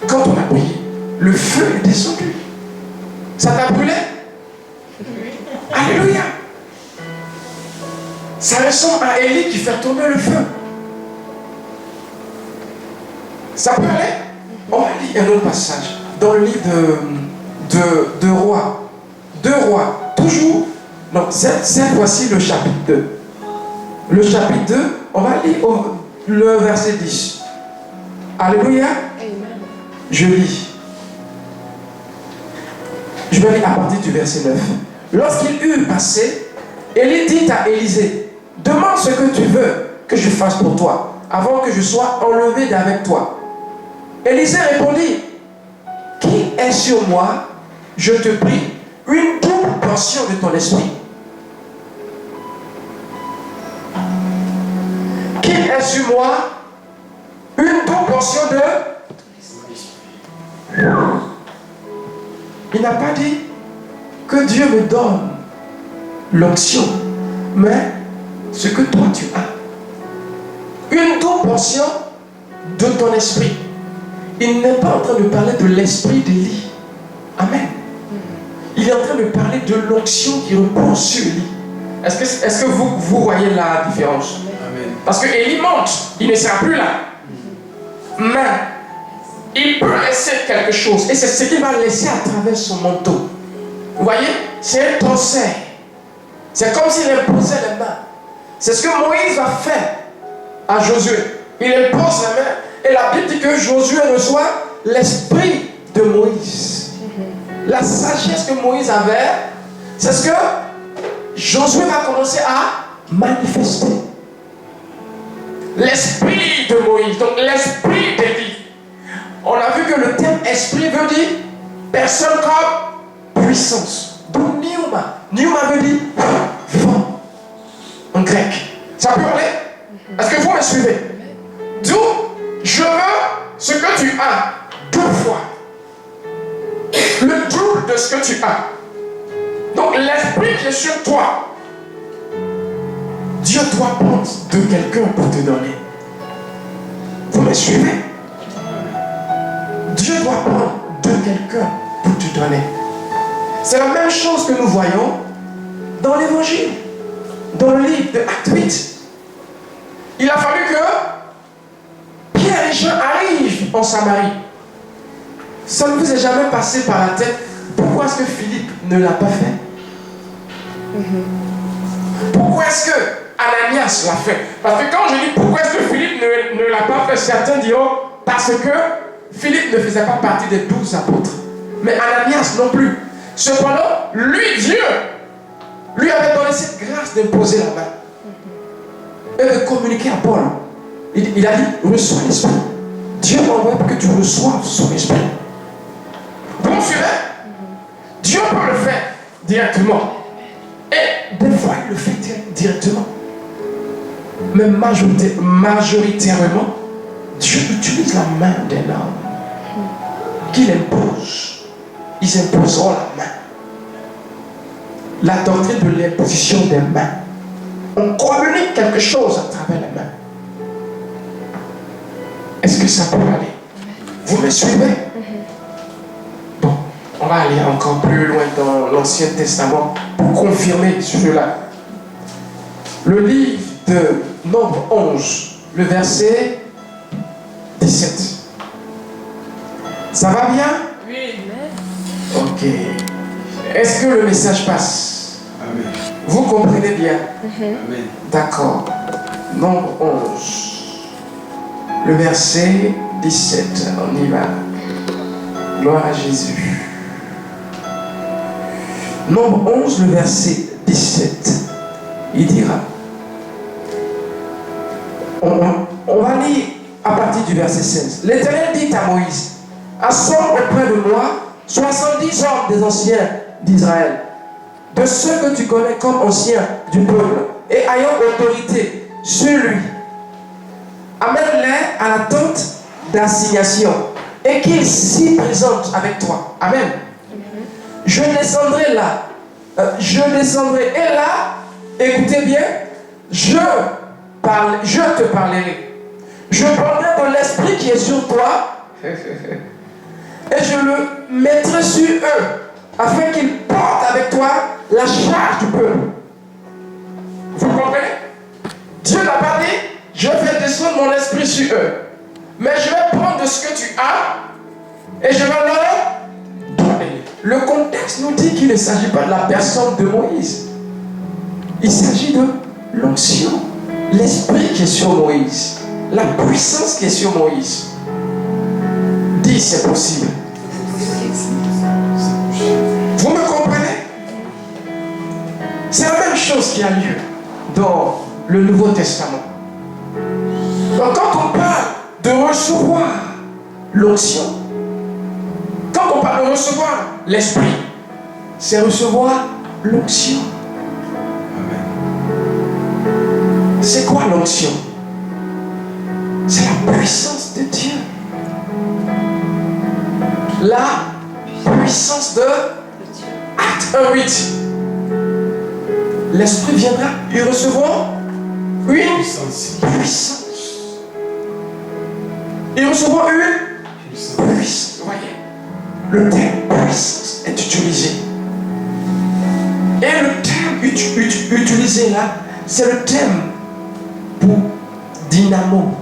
Quand on a prié, le feu est descendu. Ça t'a brûlé? Alléluia. Ça ressemble à Élie qui fait tomber le feu. Ça peut aller? On va lire un autre passage dans le livre de Rois. De Rois, toujours. Non, cette fois-ci le chapitre 2. Le chapitre 2, on va lire le verset 10. Alléluia. Amen. Je lis. Je vais lire à partir du verset 9. Lorsqu'il eut passé, Élie dit à Élisée, demande ce que tu veux que je fasse pour toi, avant que je sois enlevé d'avec toi. Élisée répondit, qui est sur moi, je te prie, une double portion de ton esprit. Qui est sur moi, une double portion de... Il n'a pas dit que Dieu me donne l'onction, mais ce que toi tu as. Une double portion de ton esprit. Il n'est pas en train de parler de l'esprit d'Élie. Amen. Il est en train de parler de l'onction qui repose sur Élie. Est-ce que vous voyez la différence? Amen. Parce que Élie monte, il ne sera plus là. Mais il peut laisser quelque chose. Et c'est ce qu'il va laisser à travers son manteau. Vous voyez? C'est un transfert. C'est comme s'il imposait les mains. C'est ce que Moïse a fait à Josué. Il impose les mains. Et la Bible dit que Josué reçoit l'esprit de Moïse. La sagesse que Moïse avait, c'est ce que Josué va commencer à manifester. L'esprit de Moïse, donc l'esprit d'Élie. On a vu que le terme esprit veut dire personne comme puissance. Donc Pneuma. Pneuma veut dire vent en grec. Ça peut aller? Est-ce que vous me suivez? D'où je veux ce que tu as deux fois. Le double de ce que tu as. Donc l'esprit qui est sur toi, Dieu doit prendre de quelqu'un pour te donner. Vous me suivez? Dieu doit prendre de quelqu'un pour te donner. C'est la même chose que nous voyons dans l'évangile, dans le livre de Acte 8. Il a fallu que Pierre et Jean arrivent en Samarie. Ça ne vous est jamais passé par la tête pourquoi est-ce que Philippe ne l'a pas fait? Pourquoi est-ce que Ananias l'a fait? Parce que quand je dis pourquoi est-ce que Philippe ne l'a pas fait, certains diront parce que Philippe ne faisait pas partie des 12 apôtres. Mais Ananias non plus. Cependant, lui, Dieu, lui avait donné cette grâce d'imposer la main. Et de communiquer à Paul. Il a dit, reçois l'Esprit. Dieu m'envoie pour que tu reçoives son Esprit. Vous me suivez? Dieu peut le faire directement. Et des fois, il le fait directement. Mais majoritairement, Dieu utilise la main d'un homme qu'il impose. Ils imposeront la main. La doctrine de l'imposition des mains. On communique quelque chose à travers les mains. Est-ce que ça peut aller? Vous me suivez? Bon, on va aller encore plus loin dans l'Ancien Testament pour confirmer cela. Le livre de Nombre 11, le verset 17. Ça va bien? Oui. Ok. Est-ce que le message passe? Amen. Vous comprenez bien? Amen. D'accord. Nombre 11. Le verset 17. On y va. Gloire à Jésus. Nombre 11, le verset 17. Il dira. On va lire à partir du verset 16. L'Éternel dit à Moïse, assemble auprès de moi 70 hommes des anciens d'Israël, de ceux que tu connais comme anciens du peuple, et ayant autorité sur lui. Amène-les à la tente d'assignation, et qu'ils s'y présentent avec toi. Amen. Je descendrai là. Et là, écoutez bien, je te parlerai. Je prendrai de l'esprit qui est sur toi et je le mettrai sur eux afin qu'ils portent avec toi la charge du peuple. Vous comprenez? Dieu n'a pas dit, je vais descendre mon esprit sur eux. Mais je vais prendre de ce que tu as et je vais leur donner. Le contexte nous dit qu'il ne s'agit pas de la personne de Moïse. Il s'agit de l'onction. L'esprit qui est sur Moïse. La puissance qui est sur Moïse. Dis, c'est possible. Vous me comprenez? C'est la même chose qui a lieu dans le Nouveau Testament. Donc quand on parle de recevoir l'onction, quand on parle de recevoir l'esprit, c'est recevoir l'onction. C'est quoi l'onction? C'est la puissance de Dieu. La puissance de Acte 1:8. L'esprit viendra, ils recevront une puissance. Ils recevront une puissance. Vous voyez, le terme puissance est utilisé. Et le terme utilisé là, c'est le terme pour dynamo.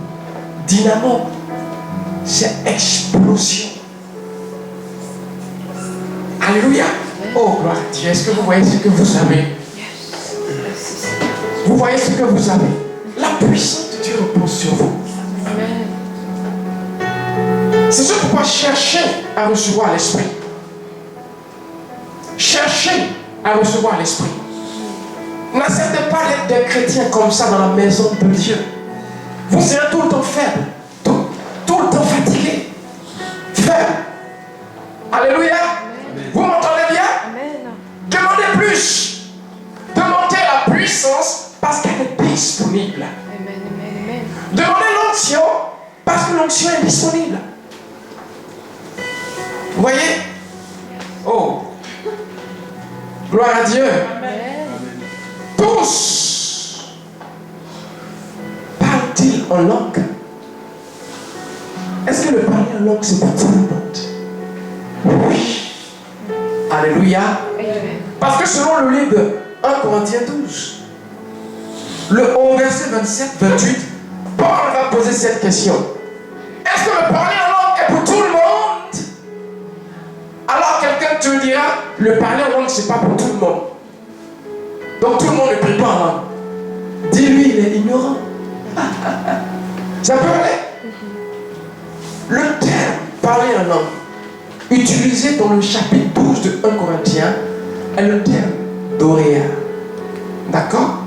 Dynamo, c'est explosion. Alléluia. Oh, gloire à Dieu. Est-ce que vous voyez ce que vous avez? Vous voyez ce que vous avez? La puissance de Dieu repose sur vous. C'est ce pourquoi cherchez à recevoir l'esprit. Cherchez à recevoir l'esprit. N'acceptez pas d'être des chrétiens comme ça dans la maison de Dieu. Vous serez tout le temps faible, tout le temps fatigué, faible. Alléluia. Amen. Vous m'entendez bien? Amen. Demandez plus. Demandez la puissance parce qu'elle est disponible. Amen. Amen. Demandez l'onction parce que l'onction est disponible. Vous voyez? Oh. Gloire à Dieu. Amen. Tous parlent-ils en langue? Est-ce que le parler en langue c'est pour tout le monde? Oui. Alléluia. Parce que selon le livre de 1 Corinthiens 12, au verset 27-28, Paul va poser cette question. Est-ce que le parler en langue est pour tout le monde? Alors quelqu'un te dira, le parler en langue c'est pas pour tout le monde. Donc tout le monde ne prie pas en langue. Dis-lui, il est ignorant. Ça peut aller. Le terme parler en langue, utilisé dans le chapitre 12 de 1 Corinthiens, est le terme doréa. D'accord?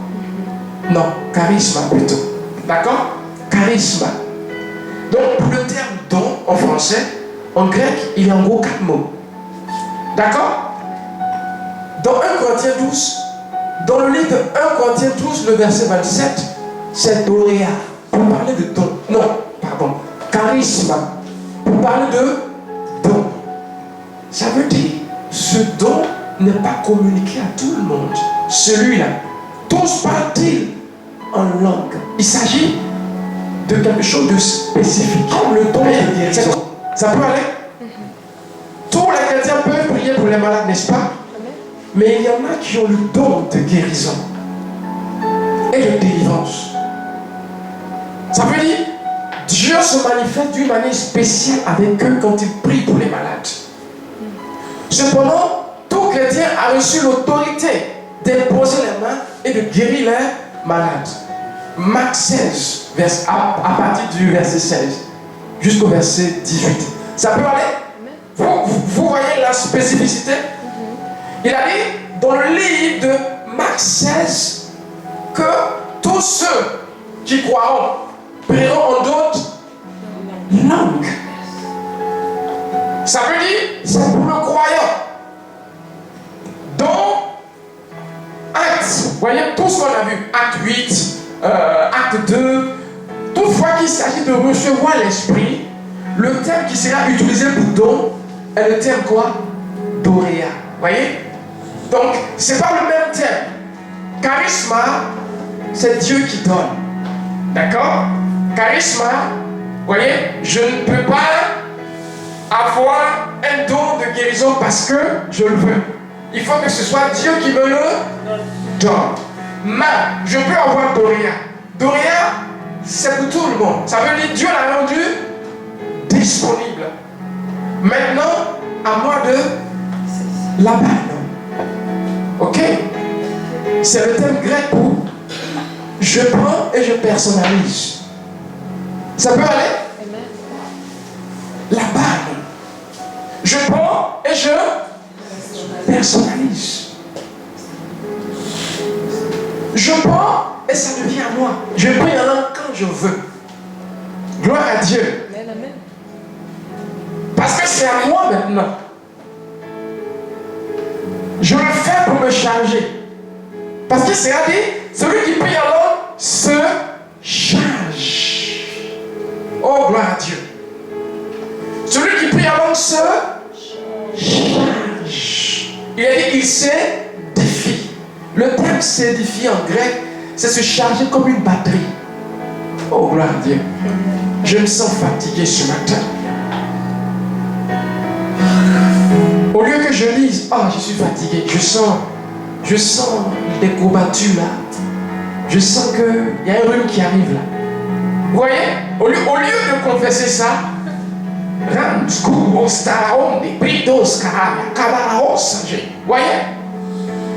Non, charisme plutôt. D'accord? Charisme. Donc, pour le terme don en français, en grec, il y a en gros 4 mots. D'accord? Dans 1 Corinthiens 12, dans le livre de 1 Corinthiens 12, le verset 27, c'est doréa. Pour parler de don. Non, pardon. Charisme. Pour parler de don. Ça veut dire, ce don n'est pas communiqué à tout le monde. Celui-là. Tous parlent-ils en langue. Il s'agit de quelque chose de spécifique. Comme le don de guérison. Ça peut aller? Tous les chrétiens peuvent prier pour les malades, n'est-ce pas? Mais il y en a qui ont le don de guérison et de délivrance. Ça veut dire, Dieu se manifeste d'une manière spéciale avec eux quand ils prient pour les malades. Cependant, tout chrétien a reçu l'autorité d'imposer les mains et de guérir les malades. Marc 16, à partir du verset 16 jusqu'au verset 18. Ça peut aller? Vous voyez la spécificité? Il a dit dans le livre de Marc 16 que tous ceux qui croiront prieront en d'autres langues. Ça veut dire, c'est pour le croyant. Dans Actes, vous voyez tout ce qu'on a vu, Acte 8, Acte 2, toutefois qu'il s'agit de recevoir l'esprit, le terme qui sera utilisé pour don est le terme quoi? Doréa. Vous voyez? Donc, ce n'est pas le même terme. Charisma, c'est Dieu qui donne. D'accord? Charisma, vous voyez, je ne peux pas avoir un don de guérison parce que je le veux. Il faut que ce soit Dieu qui me le donne. Mais je peux avoir Doréa. Doréa, c'est pour tout le monde. Ça veut dire Dieu l'a rendu disponible. Maintenant, à moi de là-bas. Ok? C'est le terme grec pour je prends et je personnalise. Ça peut aller? La balle. Je prends et je personnalise. Je prends et ça devient à moi. Je prie en langue quand je veux. Gloire à Dieu. Parce que c'est à moi maintenant. Je le fais pour me charger. Parce que c'est à dire, celui qui prie en langue se charge. Oh, gloire à Dieu. Celui qui prie en langue se charge. Il a dit qu'il s'édifie. Le terme s'édifier en grec, c'est se charger comme une batterie. Oh, gloire à Dieu. Je me sens fatigué ce matin. Au lieu que je dise, oh, je suis fatigué, je sens des courbatures là. Je sens qu'il y a un rhume qui arrive là. Vous voyez, au lieu de confesser ça, vous voyez,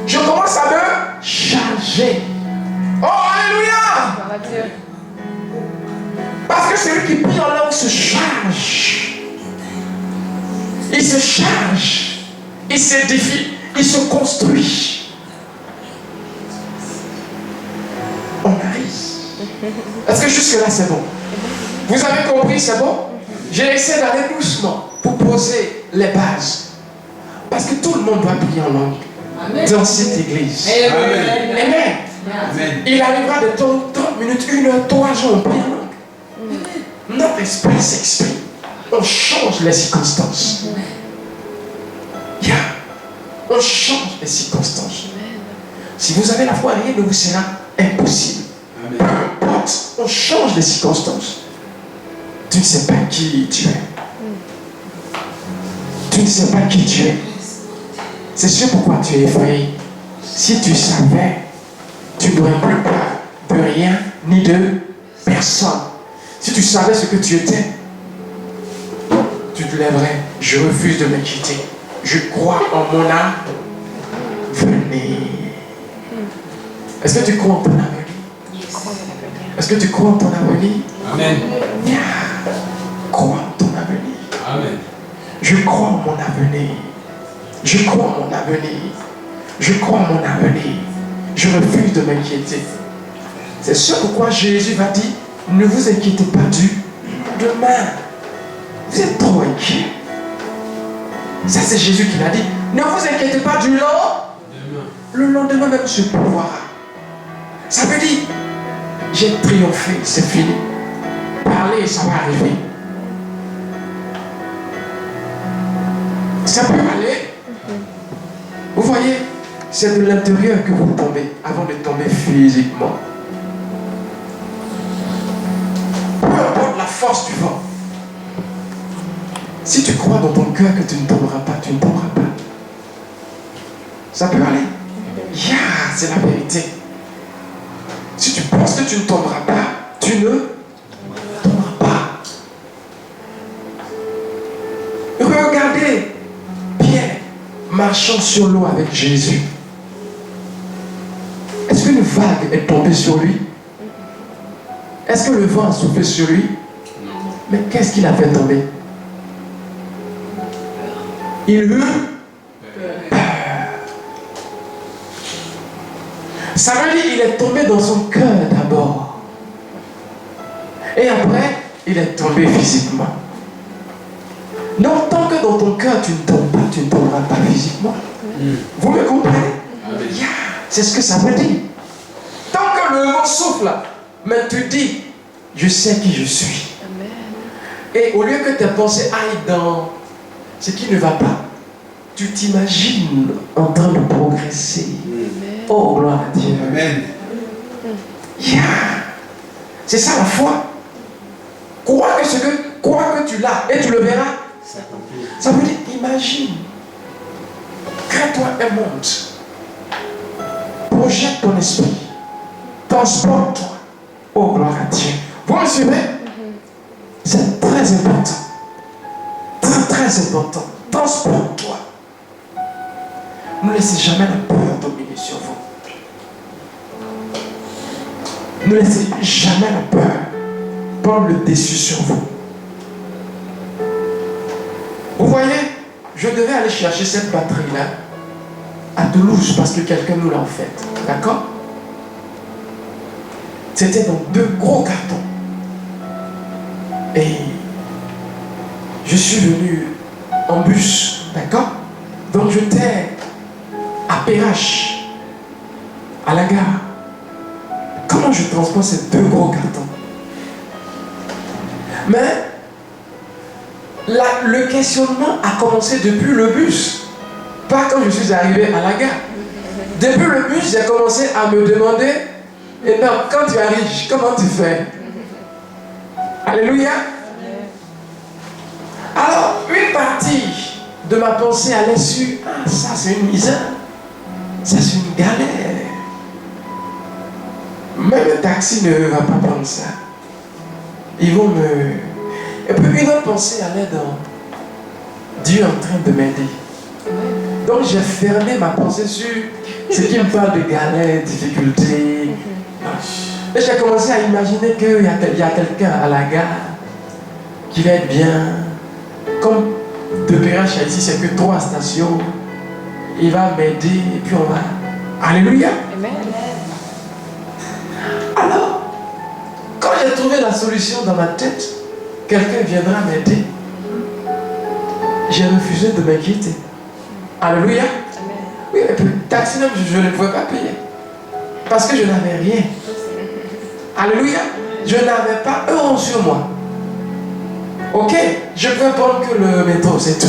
je commence à me charger. Oh, alléluia! Parce que celui qui prie en langue se charge. Il se charge, il s'édifie, il se construit. On arrive. Est-ce que jusque-là c'est bon? Vous avez compris, c'est bon? J'ai essayé d'aller doucement pour poser les bases. Parce que tout le monde doit prier en langue. Amen. Dans cette église. Amen. Amen. Amen. Il arrivera de 30 minutes, 1 heure, 3 jours, on prie en langue. Notre esprit s'exprime. On change les circonstances. Yeah. On change les circonstances. Si vous avez la foi, rien ne vous sera impossible. Amen. Peu importe, on change les circonstances. Tu ne sais pas qui tu es. Tu ne sais pas qui tu es. C'est sûr pourquoi tu es effrayé. Si tu savais, tu n'aurais plus peur de rien ni de personne. Si tu savais ce que tu étais, tu te lèverais. Je refuse de me quitter. Je crois en mon âme. Venez. Est-ce que tu crois en ton avenir? Est-ce que tu crois en ton avenir? Amen. Viens. Crois en ton avenir. Amen. Je crois en mon avenir. Je crois en mon avenir. Je crois en mon avenir. Je refuse de m'inquiéter. C'est ce pourquoi Jésus va dire, ne vous inquiétez pas du demain. Vous êtes trop inquiets. Ça c'est Jésus qui l'a dit. Ne vous inquiétez pas du lendemain. Le lendemain même se pourvoira. Ça veut dire, j'ai triomphé, c'est fini. Parler, ça va arriver. Ça peut aller. Vous voyez, c'est de l'intérieur que vous tombez avant de tomber physiquement. Peu importe la force du vent. Si tu crois dans ton cœur que tu ne tomberas pas, tu ne tomberas pas. Ça peut aller. Yeah, c'est la vérité. Si tu penses que tu ne tomberas pas, tu ne tomberas pas. Regardez Pierre marchant sur l'eau avec Jésus. Est-ce qu'une vague est tombée sur lui? Est-ce que le vent a soufflé sur lui? Mais qu'est-ce qu'il a fait tomber? Il eut peur. Ça veut dire qu'il est tombé dans son cœur d'abord. Et après, il est tombé physiquement. Donc, tant que dans ton cœur tu ne tombes pas, tu ne tomberas pas physiquement. Vous me comprenez? Yeah, c'est ce que ça veut dire. Tant que le vent souffle, mais tu dis, je sais qui je suis. Amen. Et au lieu que tes pensées aillent dans ce qui ne va pas, tu t'imagines en train de progresser. Amen. Oh, gloire à Dieu. Amen. Yeah. C'est ça la foi. Crois que tu l'as et tu le verras. Ça veut dire, imagine. Crée-toi un monde. Projette ton esprit. Transporte-toi. Oh, gloire à Dieu. Vous me suivez? C'est très important. Très, très important. Transporte-toi. Ne laissez jamais la peur dominer sur vous. Ne laissez jamais la peur prendre le dessus sur vous. Vous voyez, je devais aller chercher cette batterie-là à Toulouse parce que quelqu'un nous l'a offerte. D'accord? C'était dans 2 gros cartons. Et je suis venu en bus. D'accord? Donc j'étais à Perrache, à la gare. Comment je transporte ces 2 gros cartons? Mais le questionnement a commencé depuis le bus. Pas quand je suis arrivé à la gare. Depuis le bus, j'ai commencé à me demander, et donc quand tu arrives, comment tu fais? Alléluia. Alors, une partie de ma pensée allait sur, ah, ça c'est une misère. Ça c'est une galère. Même le taxi ne va pas prendre ça. Ils vont me... Et puis une autre pensée allait dans Dieu en train de m'aider. Donc j'ai fermé ma pensée sur ce qui me parle de galère, difficultés. Et j'ai commencé à imaginer qu'il y a quelqu'un à la gare qui va être bien. Comme de Perrache à ici, c'est que 3 stations. Il va m'aider et puis on va... Alléluia. Amen. Alors, quand j'ai trouvé la solution dans ma tête, quelqu'un viendra m'aider. J'ai refusé de m'inquiéter. Alléluia. Amen. Oui, et puis taxi même, je ne pouvais pas payer. Parce que je n'avais rien. Alléluia. Je n'avais pas €1 sur moi. Ok, je peux prendre que le métro, c'est tout.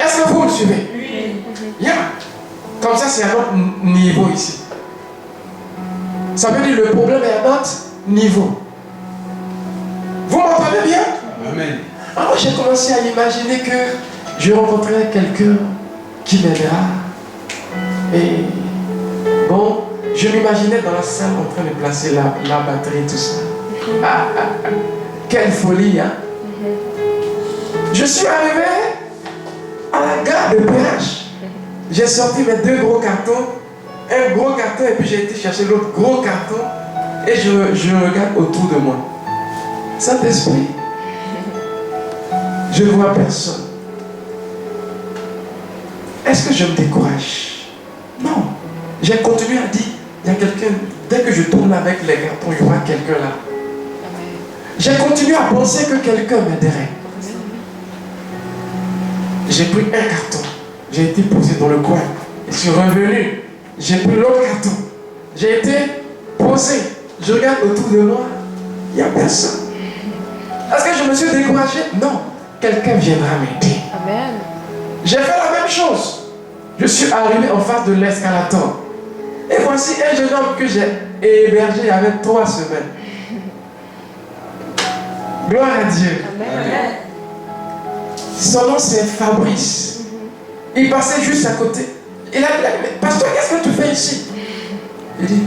Est-ce que vous me suivez? Oui. Yeah. Comme ça, c'est à notre niveau ici. Ça veut dire le problème est à notre niveau. Vous m'entendez bien? Amen. Alors j'ai commencé à imaginer que je rencontrerai quelqu'un qui m'aidera. Et bon, je m'imaginais dans la salle en train de placer la batterie, tout ça. Quelle folie, hein? Je suis arrivé à la gare de Perrache. J'ai sorti mes 2 gros cartons, un gros carton, et puis j'ai été chercher l'autre gros carton, et je regarde autour de moi. Saint-Esprit, Je ne vois personne. Est-ce que je me décourage? Non. J'ai continué à dire, il y a quelqu'un, dès que je tourne avec les cartons, il y aura quelqu'un là. J'ai continué à penser que quelqu'un m'aiderait. J'ai pris un carton, j'ai été posé dans le coin. Je suis revenu, j'ai pris l'autre carton. J'ai été posé. Je regarde autour de moi, il n'y a personne. Est-ce que je me suis découragé? Non. Quelqu'un viendra m'aider. Amen. J'ai fait la même chose. Je suis arrivé en face de l'escalator. Et voici un jeune homme que j'ai hébergé il y avait 3 semaines. Gloire à Dieu. Amen. Son nom c'est Fabrice. Il passait juste à côté. Il a dit, mais pasteur, qu'est-ce que tu fais ici? Il dit,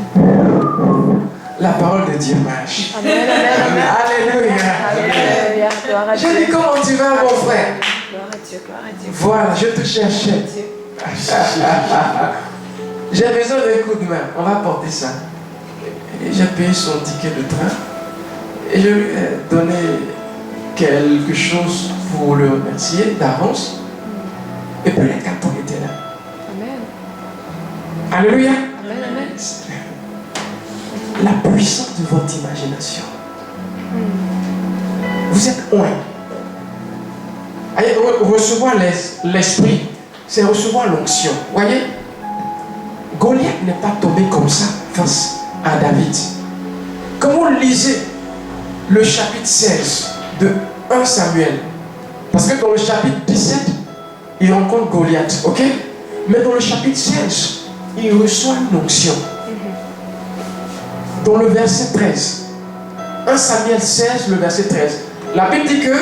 la parole de Dieu marche. Amen. Amen. Alléluia. Alléluia. Gloire à Dieu. Je dis, comment tu vas, mon frère? Gloire à Dieu. Gloire à Dieu. Voilà, je te cherchais. J'ai besoin d'un coup de main. On va porter ça. Et j'ai payé son ticket de train. Et je lui ai donné quelque chose pour le remercier d'avance. Et puis les cartons étaient là. Amen. Alléluia. Amen. Amen. La puissance de votre imagination. Vous êtes loin. Allez, recevoir l'esprit, c'est recevoir l'onction. Voyez, Goliath n'est pas tombé comme ça face à David. Quand vous lisez le chapitre 16 de 1 Samuel, parce que dans le chapitre 17, il rencontre Goliath, ok? Mais dans le chapitre 16, il reçoit une onction. Dans le verset 13, 1 Samuel 16, le verset 13, la Bible dit que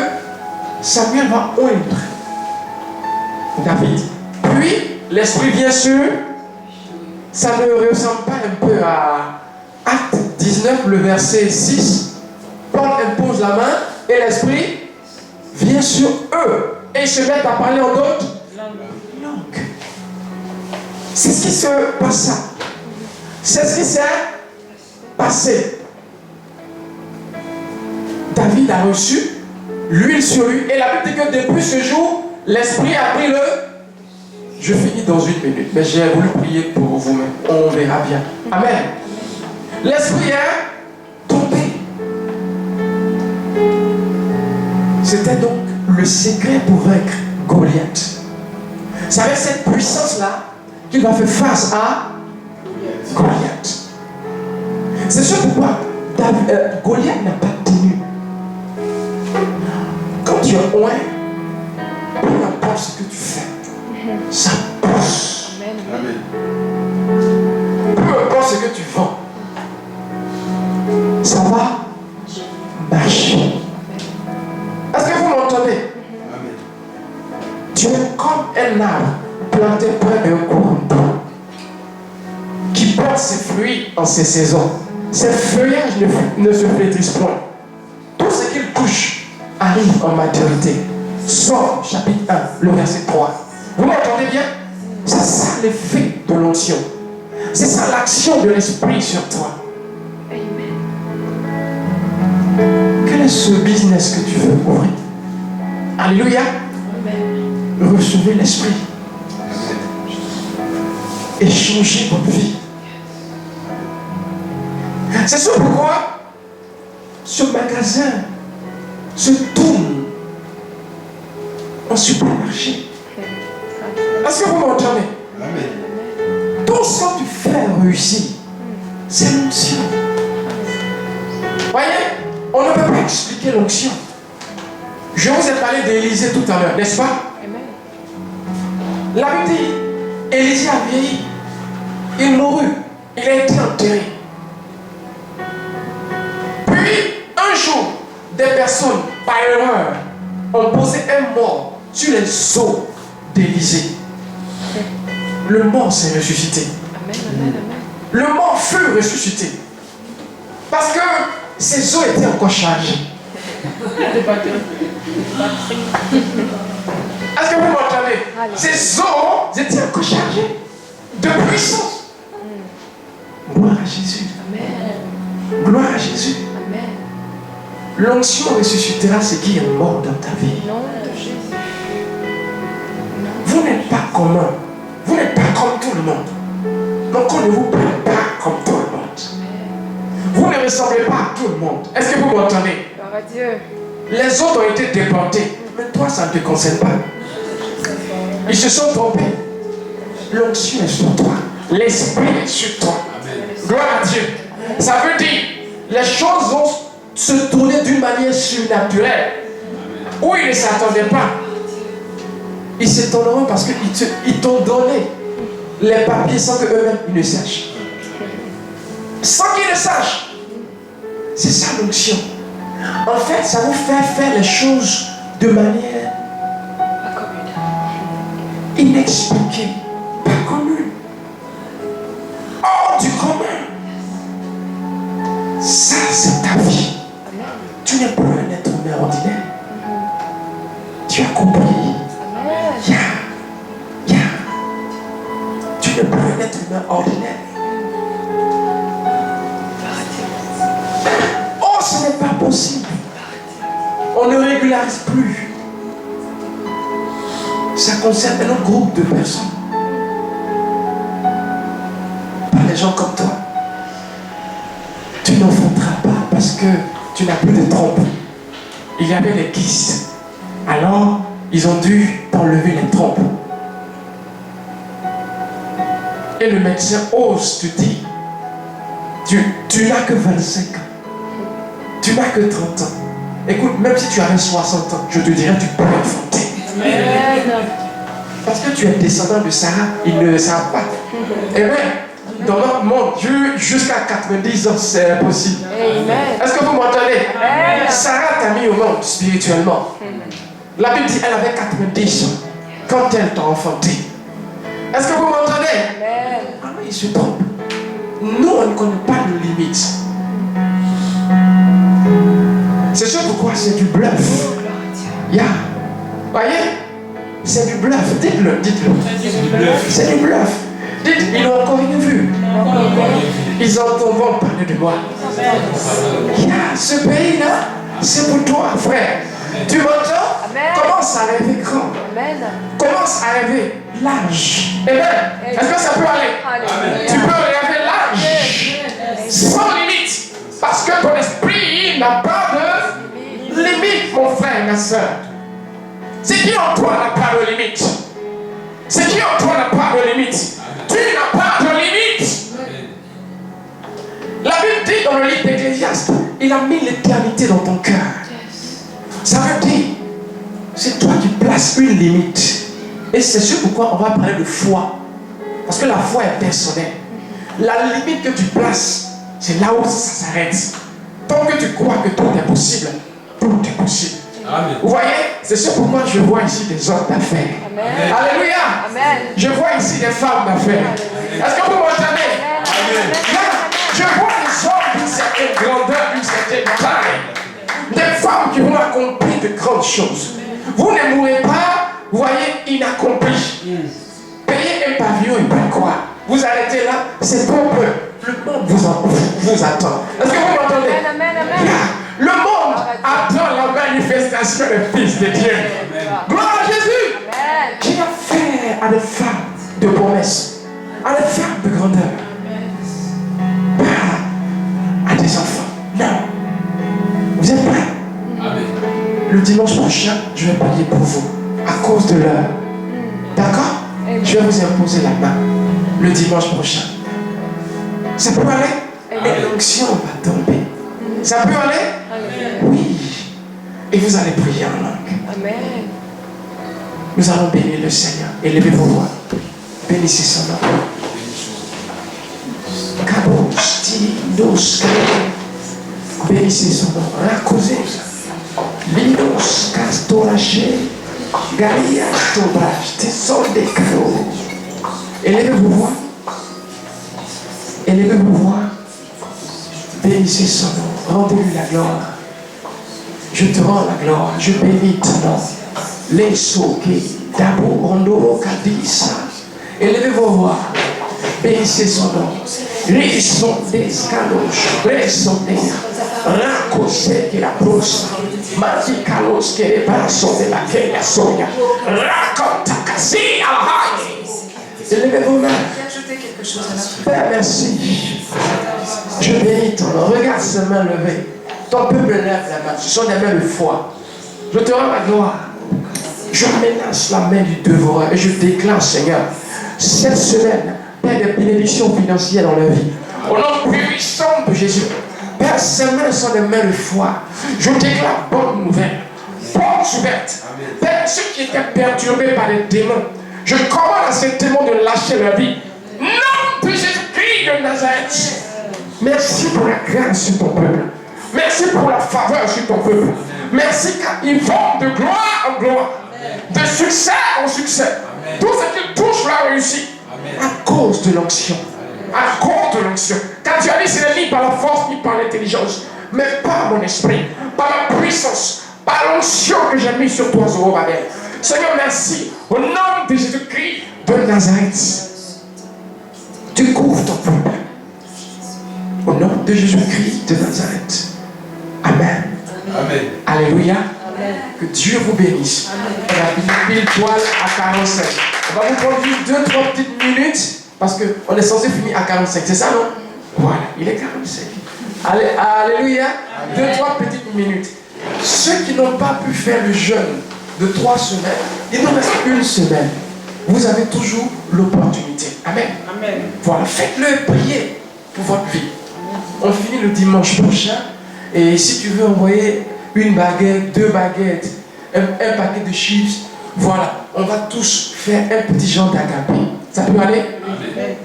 Samuel va oindre David. Puis, l'esprit vient sur. Ça ne ressemble pas un peu à Acte 19, le verset 6. Paul impose la main et l'esprit vient sur eux. Et ils se mettent à parler en d'autres langues. C'est ce qui se passa. C'est ce qui s'est passé. David a reçu l'huile sur lui. Et la Bible dit que depuis ce jour, l'esprit a pris le... Je finis dans 1 minute, mais j'ai voulu prier pour vous-même. On verra bien. Amen. L'esprit est tombé. C'était donc le secret pour vaincre Goliath. C'est avec cette puissance-là qu'il va faire face à Goliath. C'est ce pourquoi Goliath n'a pas tenu. Quand tu es loin, peu importe ce que tu fais, ça pousse. Amen. Peu importe ce que tu vends, ça va marcher. Est-ce que vous m'entendez? Tu es comme un arbre planté près d'un courant d'eau qui porte ses fruits en ses saisons. Ses feuillages ne se flétrissent point. Tout ce qu'il touche arrive en maturité. Somme, chapitre 1, le verset 3. Vous m'entendez bien? C'est ça l'effet de l'onction. C'est ça l'action de l'esprit sur toi. Amen. Quel est ce business que tu veux ouvrir? Alléluia. Amen. Recevez l'esprit. Et changez votre vie. C'est ce pourquoi ce magasin se tourne en supermarché. Est-ce que vous m'entendez? Tout ce que tu fais réussir, c'est l'onction. Voyez, on ne peut pas expliquer l'onction. Je vous ai parlé d'Élisée tout à l'heure, n'est-ce pas? Amen. La Bible dit, Élisée a vieilli, il mourut, il a été enterré. Puis, un jour, des personnes, par erreur, ont posé un mort sur les os d'Élisée. Le mort s'est ressuscité. Amen. Amen. Amen. Le mort fut ressuscité. Parce que ses os étaient encore chargés. Est-ce que vous m'entendez? Ses os étaient encore chargés de puissance. Gloire à Jésus. Amen. Gloire à Jésus. Amen. L'onction ressuscitera ce qui est mort dans ta vie. Nom de commun. Vous n'êtes pas comme tout le monde. Donc on ne vous prend pas comme tout le monde. Vous ne ressemblez pas à tout le monde. Est-ce que vous m'entendez? Gloire à Dieu. Les autres ont été déportés. Mais toi, ça ne te concerne pas. Ils se sont trompés. L'onction est sur toi. L'esprit est sur toi. Gloire à Dieu. Ça veut dire, les choses vont se tourner d'une manière surnaturelle. Où ils ne s'attendaient pas. Ils s'étonneront parce qu'ils t'ont donné les papiers sans qu'eux-mêmes ils ne sachent. Sans qu'ils ne sachent. C'est ça l'onction. En fait, ça vous fait faire les choses de manière inexpliquée, pas commune, hors du commun. Ça, c'est ta vie. Tu n'es plus un être humain ordinaire. Tu as compris. Tu n'es plus un être humain ordinaire. Oh, ce n'est pas possible. On ne régularise plus. Ça concerne un autre groupe de personnes. Pas les gens comme toi. Tu n'enfanteras pas parce que tu n'as plus de trompe. Il y avait des kystes. Alors, ils ont dû t'enlever les trompes. Et le médecin ose te dire, tu n'as que 25 ans. Tu n'as que 30 ans. Écoute, même si tu avais 60 ans, je te dirais tu peux enfanter. Amen. Parce que tu es descendant de Sarah, ils ne le savent pas. Et bien, dans notre monde, jusqu'à 90 ans, c'est impossible. Est-ce que vous m'entendez? Sarah t'a mis au monde spirituellement. La Bible dit qu'elle avait 90 ans quand elle t'a enfanté. Est-ce que vous m'entendez? Ah oui, il se trompe. Nous, on ne connaît pas de limites. C'est ça pourquoi c'est du bluff. Voyez? C'est du bluff. Dites-le, dites-le. C'est du bluff. Dites, ils n'ont encore rien vu. Ils entendront parler de moi. Ce pays-là, c'est pour toi, frère. Tu m'entends? Commence à rêver grand. Commence à rêver l'âge. Amen. Est-ce que ça peut aller? Tu peux rêver l'âge sans limite. Parce que ton esprit n'a pas de limite, mon frère, ma soeur. C'est qui en toi n'a pas de limite? C'est qui en toi n'a pas de limite? Tu n'as pas de limite. La Bible dit dans le livre d'Ecclésiaste, il a mis l'éternité dans ton cœur. Ça veut dire, c'est toi qui places une limite. Et c'est ce pourquoi on va parler de foi. Parce que la foi est personnelle. La limite que tu places, c'est là où ça s'arrête. Tant que tu crois que tout est possible, tout est possible. Amen. Vous voyez, c'est ce pourquoi je vois ici des hommes d'affaires. Alléluia. Amen. Je vois ici des femmes d'affaires. Est-ce que vous m'entendez? Là, je vois des hommes d'une certaine grandeur, d'une certaine taille. Des femmes qui vont accomplir de grandes choses. Vous ne mourrez pas, vous voyez, inaccompli. Payez un pavillon et pas quoi. Vous arrêtez là, c'est pour peu. Le monde vous attend. Est-ce que vous m'entendez? Le monde attend la manifestation des fils de Dieu. Gloire à Jésus. J'ai affaire à des femmes de promesse, à des femmes de grandeur, pas à des enfants. Non. Vous êtes prêts? Le dimanche prochain, je vais prier pour vous à cause de l'heure. D'accord? Je vais vous imposer la main le dimanche prochain. Ça peut aller? Et l'onction va tomber. Ça peut aller? Oui. Et vous allez prier en langue. Amen. Nous allons bénir le Seigneur. Élevez vos voix. Bénissez son nom. Bénissez son nom. Rakosé. Lidos castoraché. Galia tobrach. Tesson des cadeaux. Élevez vos voix. Élevez vos voix. Bénissez son nom. Rendez-lui la gloire. Je te rends la gloire. Je bénis ton nom. Les soquets. D'abord, Rondoro Kadisa. Élevez vos voix. Bénissez son nom. Rison des calos. Rison des Rakosé qui la brosse. Mati kalos qui est pas son de la Kenya Soya. Rakontakasi alahai. Élevez vos mains. Ajouter quelque chose à la Père, merci. Je bénis ton nom. Regarde ces mains levées. Ton peuple lève la main. Ce sont des mains de foi. Je te rends la gloire. Je menace la main du dévoreur et je déclare, Seigneur, cette semaine, Père, des bénédictions financières dans leur vie. Au nom puissant de Jésus. Père, ces mains sont des mains de foi. Je déclare bonne nouvelle. Porte ouverte. Père, ceux qui étaient perturbés par les démons, je commande à ces démons de lâcher leur vie. Nom de Jésus-Christ de Nazareth. Merci pour la grâce sur ton peuple. Merci pour la faveur sur ton peuple. Merci car ils vont de gloire en gloire. De succès en succès. Tout ce qu'ils touchent la réussite. À cause de l'onction. À cause de l'onction. Quand tu as dit, ce n'est ni par la force ni par l'intelligence, mais par mon esprit, par la puissance, par l'onction que j'ai mis sur toi, Zorobabel. Seigneur, merci. Au nom de Jésus-Christ de Nazareth, tu couvres ton peuple. Au nom de Jésus-Christ de Nazareth. Amen. Amen. Alléluia. Amen. Que Dieu vous bénisse. On a pile poil à 45. On va vous prendre juste 2-3 petites minutes parce qu'on est censé finir à 45. C'est ça, non? Voilà, il est 45. Alléluia. 2-3 petites minutes. Ceux qui n'ont pas pu faire le jeûne de 3 semaines, il nous reste 1 semaine. Vous avez toujours l'opportunité. Amen. Amen. Voilà, faites-le et priez pour votre vie. On finit le dimanche prochain. Et si tu veux envoyer 1 baguette, 2 baguettes, un paquet de chips, voilà, on va tous faire un petit genre d'agapé. Ça peut aller? Amen.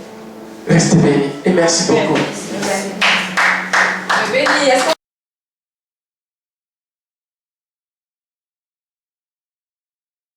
Restez bénis et merci beaucoup. Béni.